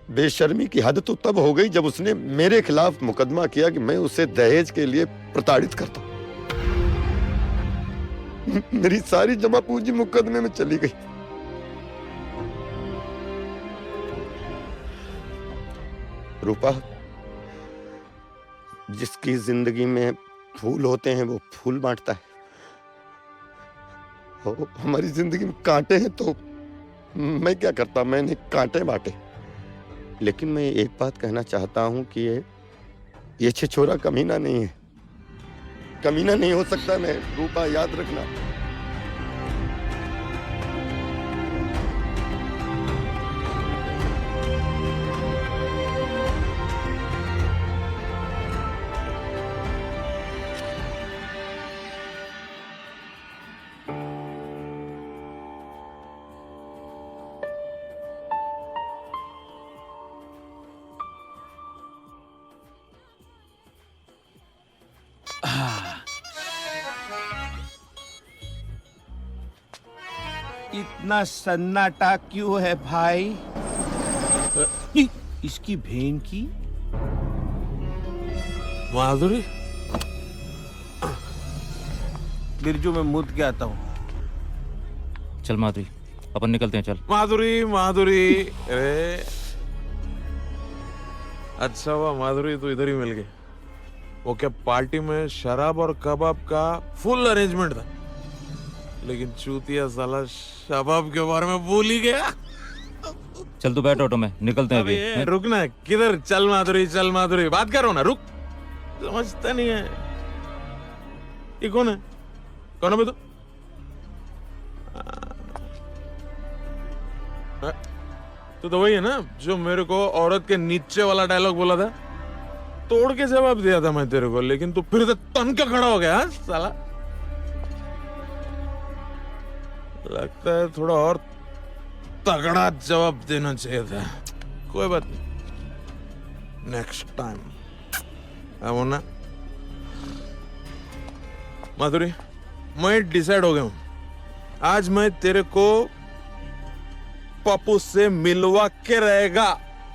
बेशर्मी की हद तो तब हो गई जब उसने मेरे खिलाफ मुकदमा किया कि मैं उसे दहेज के लिए प्रताड़ित करता हूं। मेरी सारी जमा पूंजी मुकदमे में चली गई। रूपा, जिसकी जिंदगी में फूल होते हैं वो फूल बांटता है, हमारी जिंदगी में कांटे हैं तो मैं क्या करता, मैंने कांटे बांटे। लेकिन मैं एक बात कहना चाहता हूं कि ये छिछोरा कमीना नहीं है, कमीना नहीं हो सकता मैं। रूपा याद रखना। इतना सन्नाटा क्यों है भाई? इसकी बहन की माधुरी, बिरजू में मुद के आता हूँ। चल माधुरी, अपन निकलते हैं, चल। माधुरी, माधुरी, अरे अच्छा हुआ माधुरी तू इधर ही मिल गई। वो क्या पार्टी में शराब और कबाब का फुल अरेंजमेंट था, लेकिन चूतिया साला शबाब के बारे में भूल ही गया। चल तू बैठ ऑटो में, निकलते हैं अभी। रुक ना, किधर? चल माधुरी, चल माधुरी, बात करो ना, रुक। समझता नहीं है। ये कौन है? कौन है बे तू? तू तो वही है ना जो मेरे को औरत के नीचे वाला डायलॉग बोला था? तोड़ के जवाब दिया था मैं तेरे को, लेकिन तू फिर से तन का खड़ा हो गया। हाँ साला, लगता है थोड़ा और तगड़ा जवाब देना चाहिए था। कोई बात नहीं, नेक्स्ट टाइम। अब ना माधुरी, मैं डिसाइड हो गया हूं, आज मैं तेरे को पप्पू से मिलवा के रहेगा।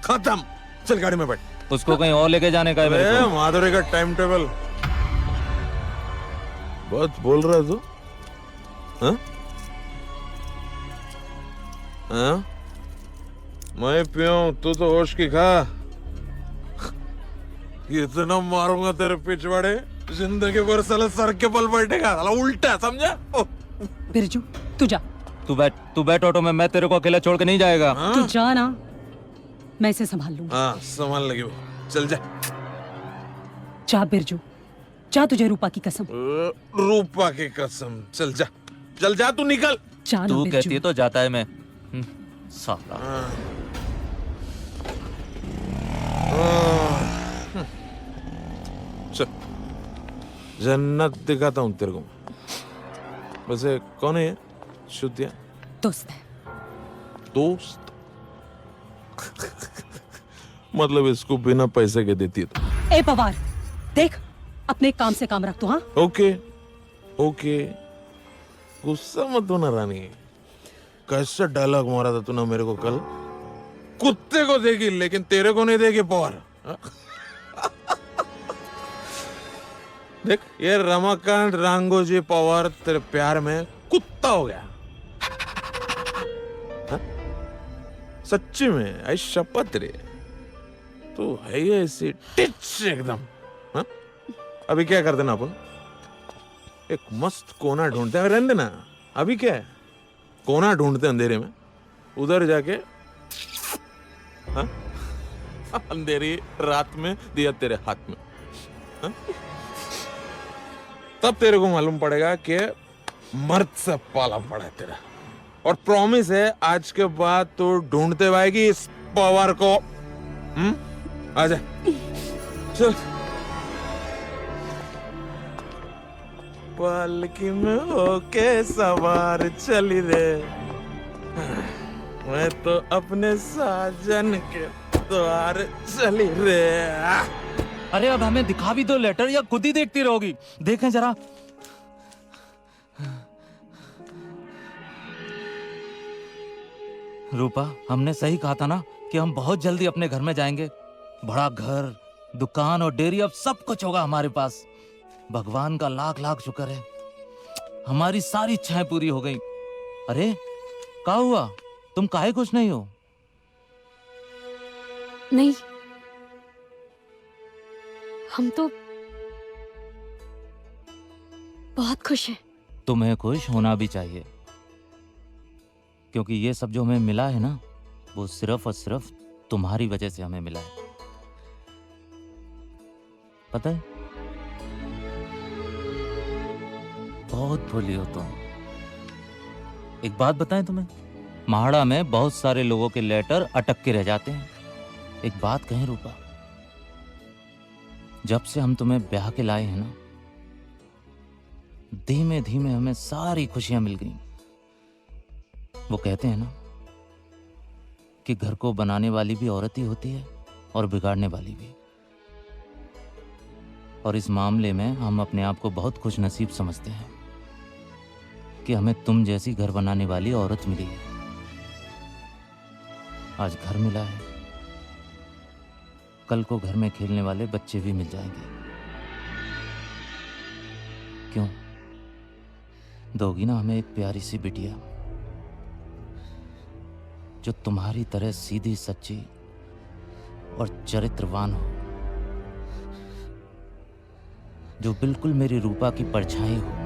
खत्म। चल गाड़ी में बैठ। उसको कहीं और लेके जाने का है मेरे को। माधुरी का टाइम टेबल बहुत बोल रहा है तू। हाँ? हाँ? मैं पियूं, तू तो होश की खा। इतना मारूंगा तेरे पिछवाड़े, जिंदगी भर साला सर के बल बैठेगा। साला उल्टा, समझा? बिरजू तू जा। तू बैठ ऑटो में, मैं तेरे को अकेला छोड़ के नहीं जाएगा। तू जा ना, मैं इसे संभाल लूंगा। हाँ, संभाल लगी वो। चल जा। जा बिरजू, जा, तुझे रूपा की कसम। रूपा की कसम। चल जा, चल जा, तू निकल। जा ना तू बिरजू। कहती है तो जाता है मैं। साला। चल, जन्नत दिखाता हूँ तेरे को। वैसे कौन है ये शुद्धिया? दोस्त है। दोस्त? मतलब इसको बिना पैसे के देती है तो? ए पवार, देख, अपने काम से काम रख तू। हाँ, ओके ओके, गुस्सा मत होना रानी। कैसा डायलॉग मारा था तूने मेरे को कल? कुत्ते को देगी लेकिन तेरे को नहीं देगी पवार। देख, ये रमाकांत रांगोजी पवार तेरे प्यार में कुत्ता हो गया। हा? सच्ची में, आई शपथ रे, तू है ही ऐसी टिच एकदम। हा? अभी क्या करते ना अपन, एक मस्त कोना ढूंढते हैं। रहने देना, अभी क्या है, कोना ढूंढते अंधेरे में, उधर जाके हा? अंधेरी रात में दिया तेरे हाथ में। हा? तब तेरे को मालूम पड़ेगा कि मर्द से पाला पड़ा है तेरा। और प्रॉमिस है, आज के बाद तो ढूंढते आएगी इस पवार को। आजा, चल। पालकी में होके सवार चली रे, मैं तो अपने साजन के द्वार चली रे। अरे अब हमें दिखा भी दो लेटर, या खुद ही देखती रहोगी? देखें जरा। रूपा, हमने सही कहा था ना कि हम बहुत जल्दी अपने घर में जाएंगे। बड़ा घर, दुकान और डेयरी, अब सब कुछ होगा हमारे पास। भगवान का लाख लाख शुक्र है, हमारी सारी इच्छाएं पूरी हो गई। अरे क्या हुआ, तुम काहे खुश नहीं हो? नहीं, हम तो बहुत खुश हैं। तुम्हें खुश होना भी चाहिए, क्योंकि ये सब जो हमें मिला है ना, वो सिर्फ और सिर्फ तुम्हारी वजह से हमें मिला है। पता है, बहुत भोली हो तुम। एक बात बताएं तुम्हें, महाड़ा में बहुत सारे लोगों के लेटर अटक के रह जाते हैं। एक बात कहें रूपा, जब से हम तुम्हें ब्याह के लाए हैं ना, धीमे धीमे हमें सारी खुशियां मिल गई। वो कहते हैं ना कि घर को बनाने वाली भी औरत ही होती है और बिगाड़ने वाली भी। और इस मामले में हम अपने आप को बहुत खुश नसीब समझते हैं कि हमें तुम जैसी घर बनाने वाली औरत मिली है। आज घर मिला है, कल को घर में खेलने वाले बच्चे भी मिल जाएंगे। क्यों दोगी ना हमें एक प्यारी सी बिटिया, जो तुम्हारी तरह सीधी सच्ची और चरित्रवान हो, जो बिल्कुल मेरी रूपा की परछाई हो।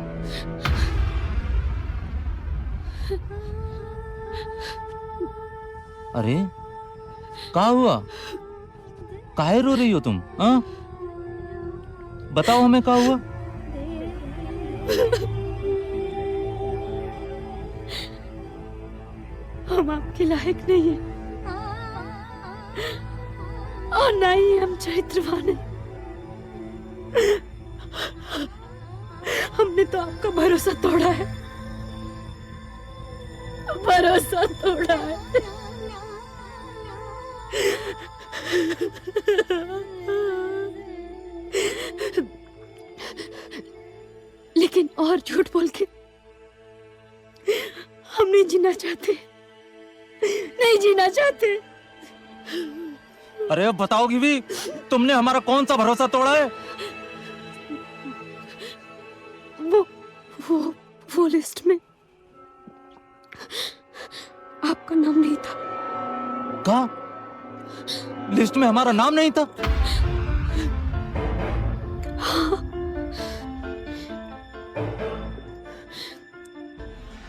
अरे क्या हुआ, काहे रो रही हो तुम? हाँ बताओ हमें क्या हुआ? हम आपके लायक नहीं हैं और ना ही हम चरित्रवान हैं। हमने तो आपका भरोसा तोड़ा है, भरोसा तोड़ा है। लेकिन और झूठ बोल के हम नहीं जीना चाहते, नहीं जीना चाहते। अरे अब बताओगी भी, तुमने हमारा कौन सा भरोसा तोड़ा है? वो लिस्ट में आपका नाम नहीं था। कहा? लिस्ट में हमारा नाम नहीं था? हाँ।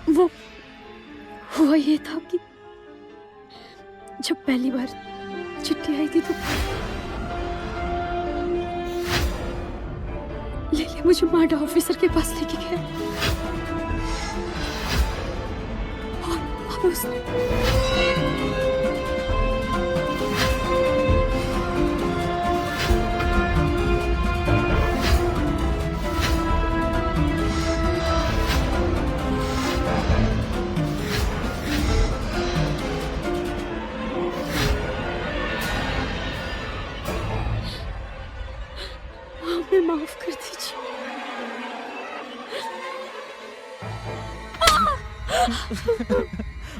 वो हुआ ये था कि जब पहली बार चिट्ठी आई थी तो लेले मुझे मार्डा ऑफिसर के पास लेके गया और उसने हमें माफ कर दीजिए।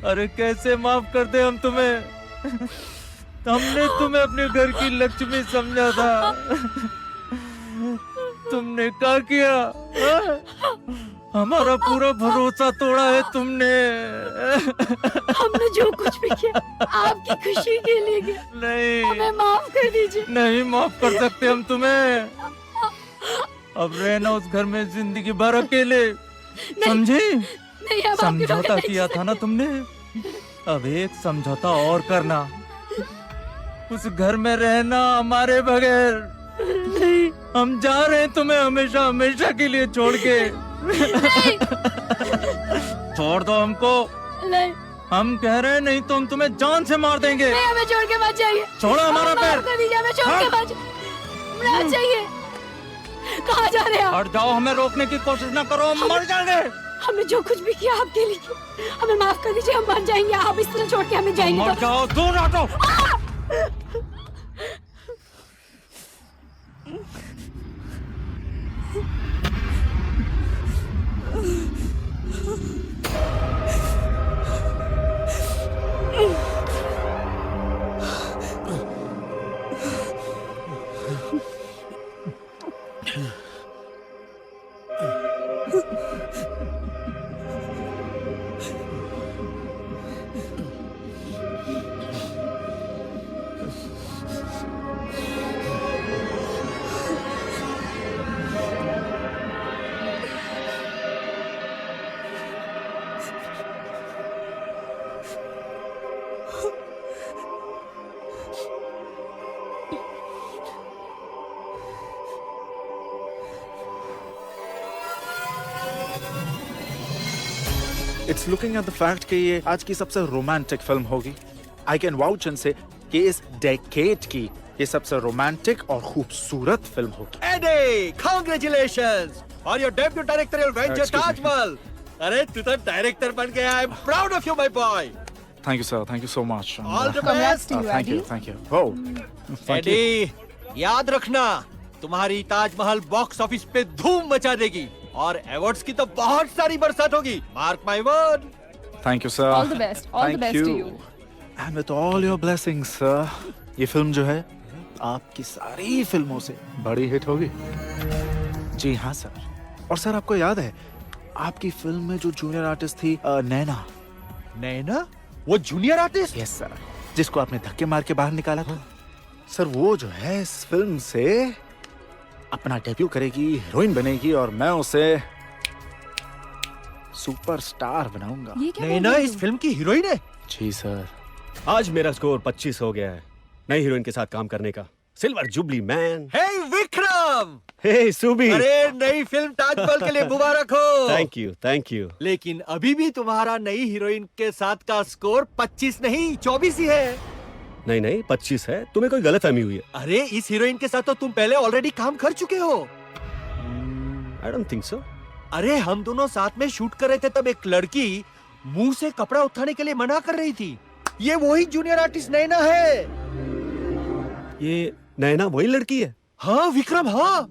अरे कैसे माफ कर दे हम तुम्हें? हमने तुम्हें अपने घर की लक्ष्मी समझा था, तुमने क्या किया? हमारा पूरा भरोसा तोड़ा है तुमने। हमने जो कुछ भी किया आपकी खुशी के लिए किया। नहीं, हमें माफ कर दीजिए। नहीं माफ कर सकते हम तुम्हें। अब रहना उस घर में जिंदगी भर अकेले, समझी? नहीं, अब आपकी समझौता बात किया था ना तुमने, अब एक समझौता और करना, उस घर में रहना हमारे बगैर। नहीं, हम जा रहे हैं तुम्हें हमेशा हमेशा के लिए छोड़ के। नहीं। छोड़ दो हमको। नहीं, हम कह रहे हैं, नहीं तो हम तुम्हें जान से मार देंगे। नहीं, हमें छोड़ के मत जाइए। छोड़ो हमारा पैर। माफ कर दीजिए, हमें छोड़ के मत मत जाइए। कहाँ जा रहे हैं आप? हट जाओ, हमें रोकने की कोशिश ना करो, हम मर जाएंगे। हमने जो कुछ भी किया आपके लिए किया, हमें माफ कर दीजिए, हम मर जाएंगे। आप इस तरह छोड़ के हमें जाएंगे मर जाओ, दूर हटो। It's looking at the fact कि ये आज की सबसे रोमांटिक फिल्म होगी। आई कैन वाउच एंड से कि इस डेकेड की ये सबसे रोमांटिक और खूबसूरत फिल्म होगी। Eddie, congratulations on your debut directorial venture Taj Mahal. अरे तू तो डायरेक्टर बन गया। I am proud of you my boy. Thank you sir, thank you so much. All the best to you, thank you, Eddie. Thank you. Oh, Eddie, याद रखना तुम्हारी Taj Mahal box office पे धूम मचा देगी और अवार्ड्स की तो बहुत सारी बरसात होगी। Mark my word. Thank you sir. All the best. All the best to you. And with all your blessings sir, ये फिल्म जो है आपकी सारी फिल्मों से बड़ी हिट होगी। जी हाँ सर। और सर आपको याद है आपकी फिल्म में जो जूनियर आर्टिस्ट थी नैना? नैना? वो जूनियर आर्टिस्ट? यस सर, जिसको आपने धक्के मार के बाहर निकाला था। सर वो जो है इस फिल्म से अपना डेब्यू करेगी, हीरोइन बनेगी और मैं उसे सुपरस्टार बनाऊंगा। नैना इस फिल्म की हीरोइन है? जी सर। आज मेरा स्कोर 25 हो गया है नई हीरोइन के साथ काम करने का। Silver jubilee man. Hey Vikram! Hey Subi! अरे नई फिल्म ताजमहल के लिए मुबारक हो। Thank you, thank you. लेकिन अभी भी तुम्हारा नई हीरोइन के साथ का स्कोर 25 नहीं 24 ही है। नहीं नहीं 25 है, तुम्हें कोई गलतफहमी हुई है। अरे इस हीरोइन के साथ तो तुम पहले ऑलरेडी काम कर चुके हो। I don't think so. अरे हम दोनों साथ में शूट कर रहे थे तब एक लड़की मुंह से कपड़ा उठाने के लिए मना कर रही थी। ये वही जूनियर आर्टिस्ट नैना है। ये नैना वही लड़की है? हाँ विक्रम, हाँ।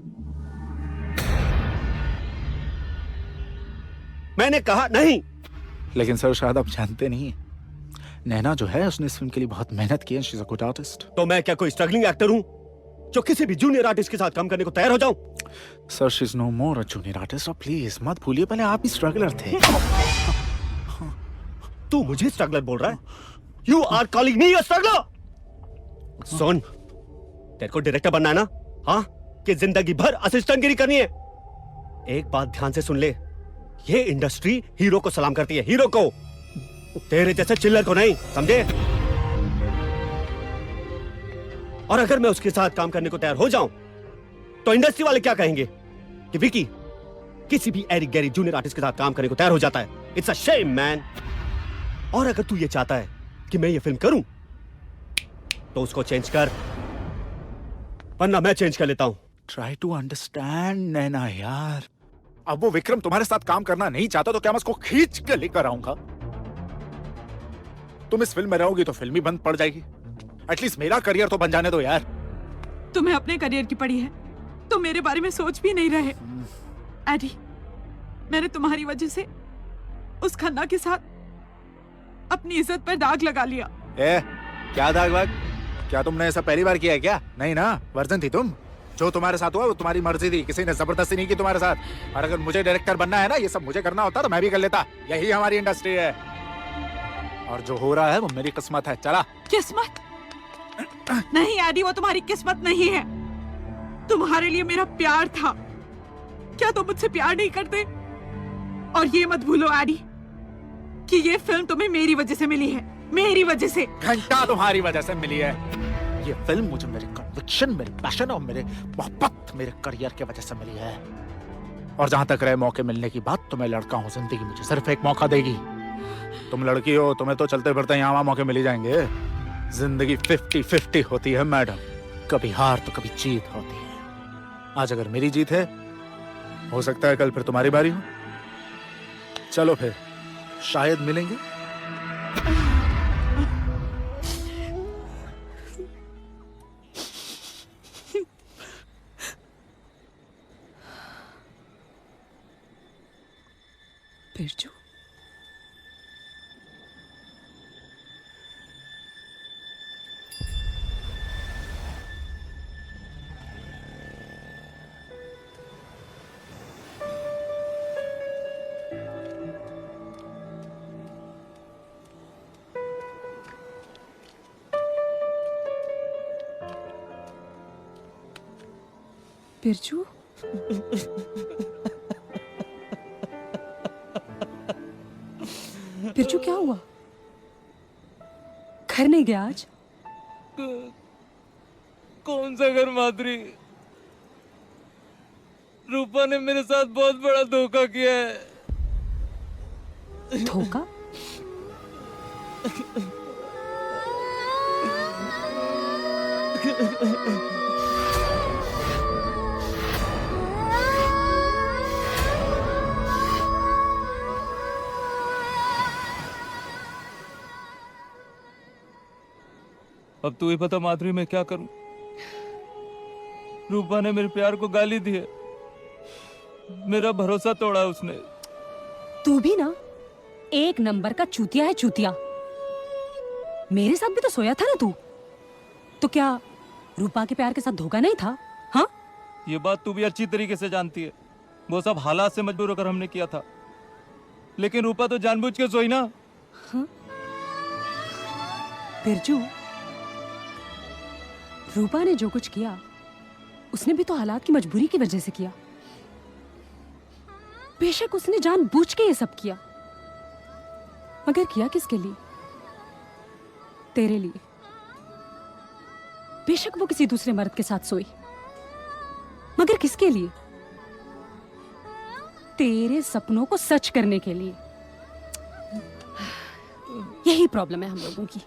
मैंने कहा नहीं। लेकिन सर शायद आप जानते नहीं, नैना जो है उसने इस फिल्म के लिए बहुत मेहनत की है। She is a good artist. तो मैं क्या कोई स्ट्रगलिंग एक्टर हूँ जो किसी भी जूनियर आर्टिस्ट के साथ काम करने को तैयार हो जाऊं? Sir she is no more a junior artist. और प्लीज मत भूलिए पहले आप ही स्ट्रगलर थे। तू मुझे स्ट्रगलर बोल रहा है? You are calling me a struggler? सुन, तेरे को डायरेक्टर बनना है ना? हाँ, कि जिंदगी भर असिस्टेंटगिरी करनी है? एक बात ध्यान से सुन ले, ये इंडस्ट्री हीरो को सलाम करती है, हीरो को, तेरे जैसे चिल्लर को नहीं, समझे? और अगर मैं उसके साथ काम करने को तैयार हो जाऊं तो इंडस्ट्री वाले क्या कहेंगे कि विकी किसी भी एरिक गैरी जूनियर आर्टिस्ट के साथ काम करने को तैयार हो जाता है। It's a shame man. और अगर तू ये चाहता है कि मैं ये फिल्म करूं तो उसको चेंज कर, वरना मैं चेंज कर लेता हूं। ट्राई टू अंडरस्टैंड नैना यार। अब वो विक्रम तुम्हारे साथ काम करना नहीं चाहता तो क्या मैं उसको खींच के लेकर आऊंगा? तुम इस फिल्म में रहोगी तो फिल्म ही बंद पड़ जाएगी। एटलीस्ट मेरा करियर तो बन जाने दो यार। तुम्हें अपने करियर की पड़ी है, तुम मेरे बारे में सोच भी नहीं रहे। एडी, मैंने तुम्हारी वजह से उस खन्ना के साथ अपनी इज्जत पर दाग लगा लिया। क्या दाग वाग? क्या तुमने ऐसा पहली बार किया है क्या? नहीं ना, वर्जन थी तुम। जो तुम्हारे साथ हुआ वो तुम्हारी मर्जी थी, किसी ने जबरदस्ती नहीं की तुम्हारे साथ। और अगर मुझे डायरेक्टर बनना है ना, ये सब मुझे करना होता तो मैं भी कर लेता। यही हमारी इंडस्ट्री है और जो हो रहा है वो मेरी किस्मत है। चला। किस्मत नहीं एडी, वो तुम्हारी किस्मत नहीं है। तुम्हारे लिए मेरा प्यार था। क्या तुम मुझसे प्यार नहीं करते? और ये मत भूलो एडी कि ये फिल्म तुम्हें मेरी वजह से मिली है, मेरी वजह से। घंटा तुम्हारी वजह से मिली है। ये फिल्म मुझे मेरे कन्विक्शन, मेरे पैशन और मेरे मोहब्बत, मेरे करियर की वजह से मिली है। और जहां तक रहे मौके मिलने की बात, तो मैं लड़का हूं, जिंदगी मुझे सिर्फ एक मौका देगी। तुम लड़की हो, तुम्हें तो चलते फिरते यहाँ वहां मौके मिल ही जाएंगे। जिंदगी 50-50 होती है मैडम, कभी हार तो कभी जीत होती है। आज अगर मेरी जीत है, हो सकता है कल फिर तुम्हारी बारी हो। चलो फिर शायद मिलेंगे। बिरजू, बिरजू, बिरजू क्या हुआ? घर नहीं गया आज? कौन सा घर माधुरी? रूपा ने मेरे साथ बहुत बड़ा धोखा किया है। धोखा? अब तू ही बता माधुरी, मैं क्या करूं? रूपा ने मेरे प्यार को गाली दी है, मेरा भरोसा तोड़ा उसने। तू भी ना एक नंबर का चूतिया है, चूतिया। मेरे साथ भी तो सोया था ना तू, तो क्या रूपा के प्यार के साथ धोखा नहीं था? हाँ, ये बात तू भी अच्छी तरीके से जानती है। वो सब हालात से मजबूर होकर हमने किया था, लेकिन रूपा तो जानबूझ के सोई ना। हाँ? बिरजू, रूपा ने जो कुछ किया उसने भी तो हालात की मजबूरी की वजह से किया। बेशक उसने जानबूझ के ये सब किया, मगर किया किसके लिए? तेरे लिए। बेशक वो किसी दूसरे मर्द के साथ सोई, मगर किसके लिए? तेरे सपनों को सच करने के लिए। यही प्रॉब्लम है हम लोगों की।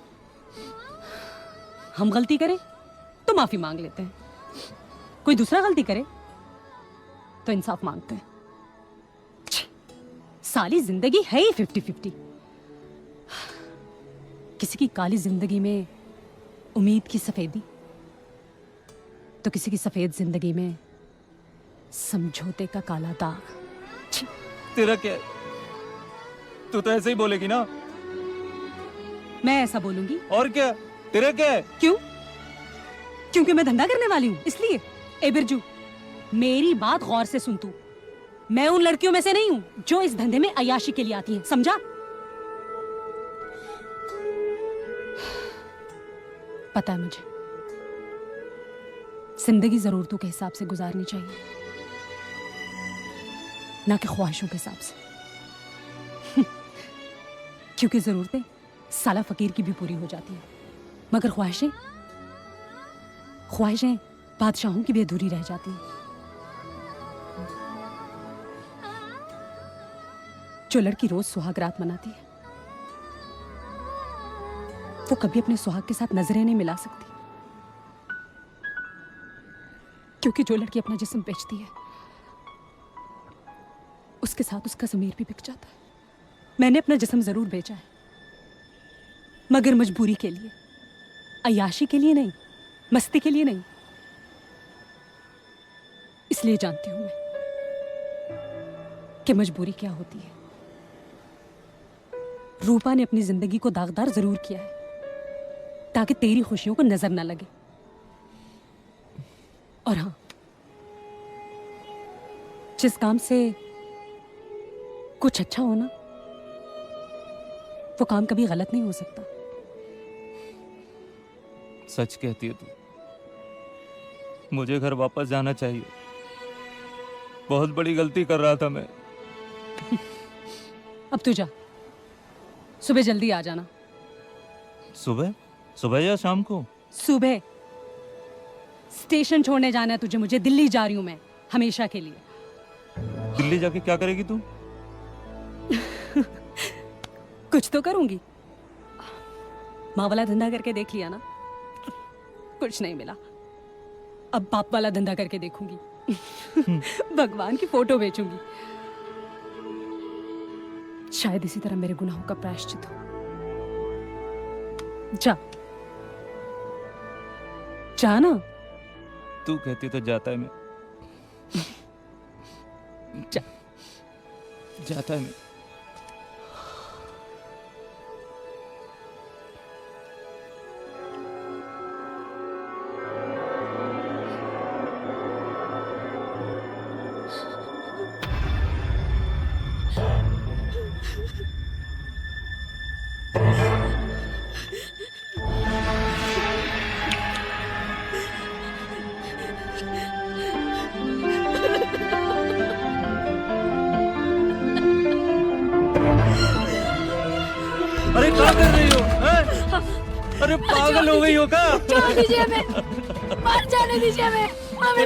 हम गलती करें तो माफी मांग लेते हैं, कोई दूसरा गलती करे तो इंसाफ मांगते हैं। साली जिंदगी है ही 50-50। किसी की काली जिंदगी में उम्मीद की सफेदी, तो किसी की सफेद जिंदगी में समझौते का काला दाग। तेरा क्या? तू तो ऐसे ही बोलेगी ना? मैं ऐसा बोलूंगी? और क्या? तेरा क्या है? क्यों? क्योंकि मैं धंधा करने वाली हूं, इसलिए। ए बिरजू, मेरी बात गौर से सुन तू। मैं उन लड़कियों में से नहीं हूं जो इस धंधे में अय्याशी के लिए आती हैं, समझा? पता है मुझे, जिंदगी जरूरतों के हिसाब से गुजारनी चाहिए, ना कि ख्वाहिशों के हिसाब से। क्योंकि जरूरतें साला फकीर की भी पूरी हो जाती हैं, मगर ख्वाहिशें बादशाहों की भी अधूरी रह जाती हैं। जो लड़की रोज सुहाग रात मनाती है, वो कभी अपने सुहाग के साथ नजरें नहीं मिला सकती, क्योंकि जो लड़की अपना जिस्म बेचती है, उसके साथ उसका ज़मीर भी बिक जाता है। मैंने अपना जिस्म जरूर बेचा है, मगर मजबूरी के लिए, अय्याशी के लिए नहीं, मस्ती के लिए नहीं। इसलिए जानती हूं मैं कि मजबूरी क्या होती है। रूपा ने अपनी जिंदगी को दागदार जरूर किया है, ताकि तेरी खुशियों को नजर ना लगे। और हाँ, जिस काम से कुछ अच्छा हो ना, वो काम कभी गलत नहीं हो सकता। सच कहती है तू। मुझे घर वापस जाना चाहिए। बहुत बड़ी गलती कर रहा था मैं। अब तू जा, सुबह जल्दी आ जाना। सुबह? सुबह या शाम को? सुबह। स्टेशन छोड़ने जाना है तुझे मुझे। दिल्ली जा रही हूं मैं, हमेशा के लिए। दिल्ली जाके क्या करेगी तू? कुछ तो करूंगी। माँ वाला धंधा करके देख लिया ना, कुछ नहीं मिला। अब बाप वाला धंधा करके देखूंगी। भगवान की फोटो बेचूंगी। शायद इसी तरह मेरे गुनाहों का प्रायश्चित हो। जा जा ना। तू कहती तो जाता है मैं। जा। जाता है मैं। अरे क्या कर रही हो हैं? अरे पागल हो गई हो क्या? छोड़ दीजिए हमें, मर जाने दीजिए हमें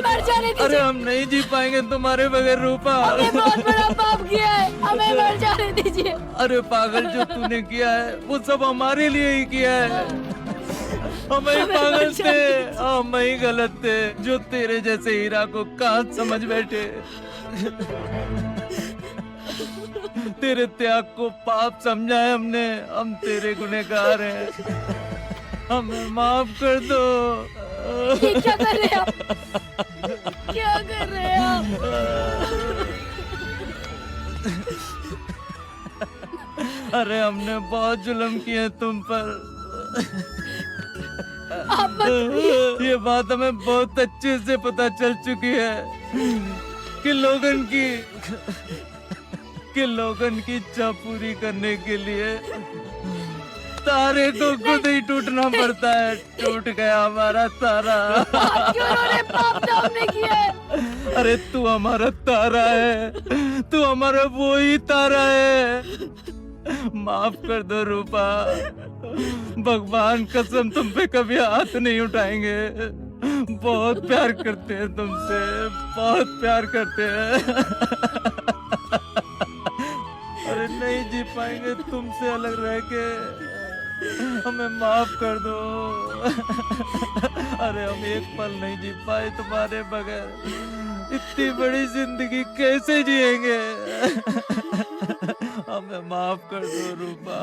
मर जाने दीजिए। अरे हम नहीं जी पाएंगे तुम्हारे बगैर रूपा। हमने बहुत बड़ा पाप किया है, हमें मर जाने दीजिए। अरे पागल, जो तूने किया है वो सब हमारे लिए ही किया है। हम ही पागल थे, हम ही गलत थे जो तेरे जैसे हीरा को कहाँ समझ बैठे। तेरे त्याग को पाप समझा है हमने। हम तेरे गुनहगार हैं, हमें माफ कर दो। ये क्या कर रहे हैं आप? क्या कर रहे हैं आप? अरे हमने बहुत जुल्म किए तुम पर। ये बात हमें बहुत अच्छे से पता चल चुकी है कि लोगन की इच्छा पूरी करने के लिए तारे को खुद ही टूटना पड़ता है। टूट गया हमारा तारा। क्यों रो रहे? पाप तो हमने किया है। अरे तू हमारा तारा है, तू हमारा वो ही तारा है। माफ कर दो रूपा, भगवान कसम तुम पे कभी हाथ नहीं उठाएंगे। बहुत प्यार करते हैं तुमसे, बहुत प्यार करते हैं। अरे नहीं जी पाएंगे तुमसे अलग रह के, हमें माफ कर दो। अरे हम एक पल नहीं जी पाए तुम्हारे बगैर। इतनी बड़ी जिंदगी कैसे जिएंगे? हमें माफ कर दो रूपा।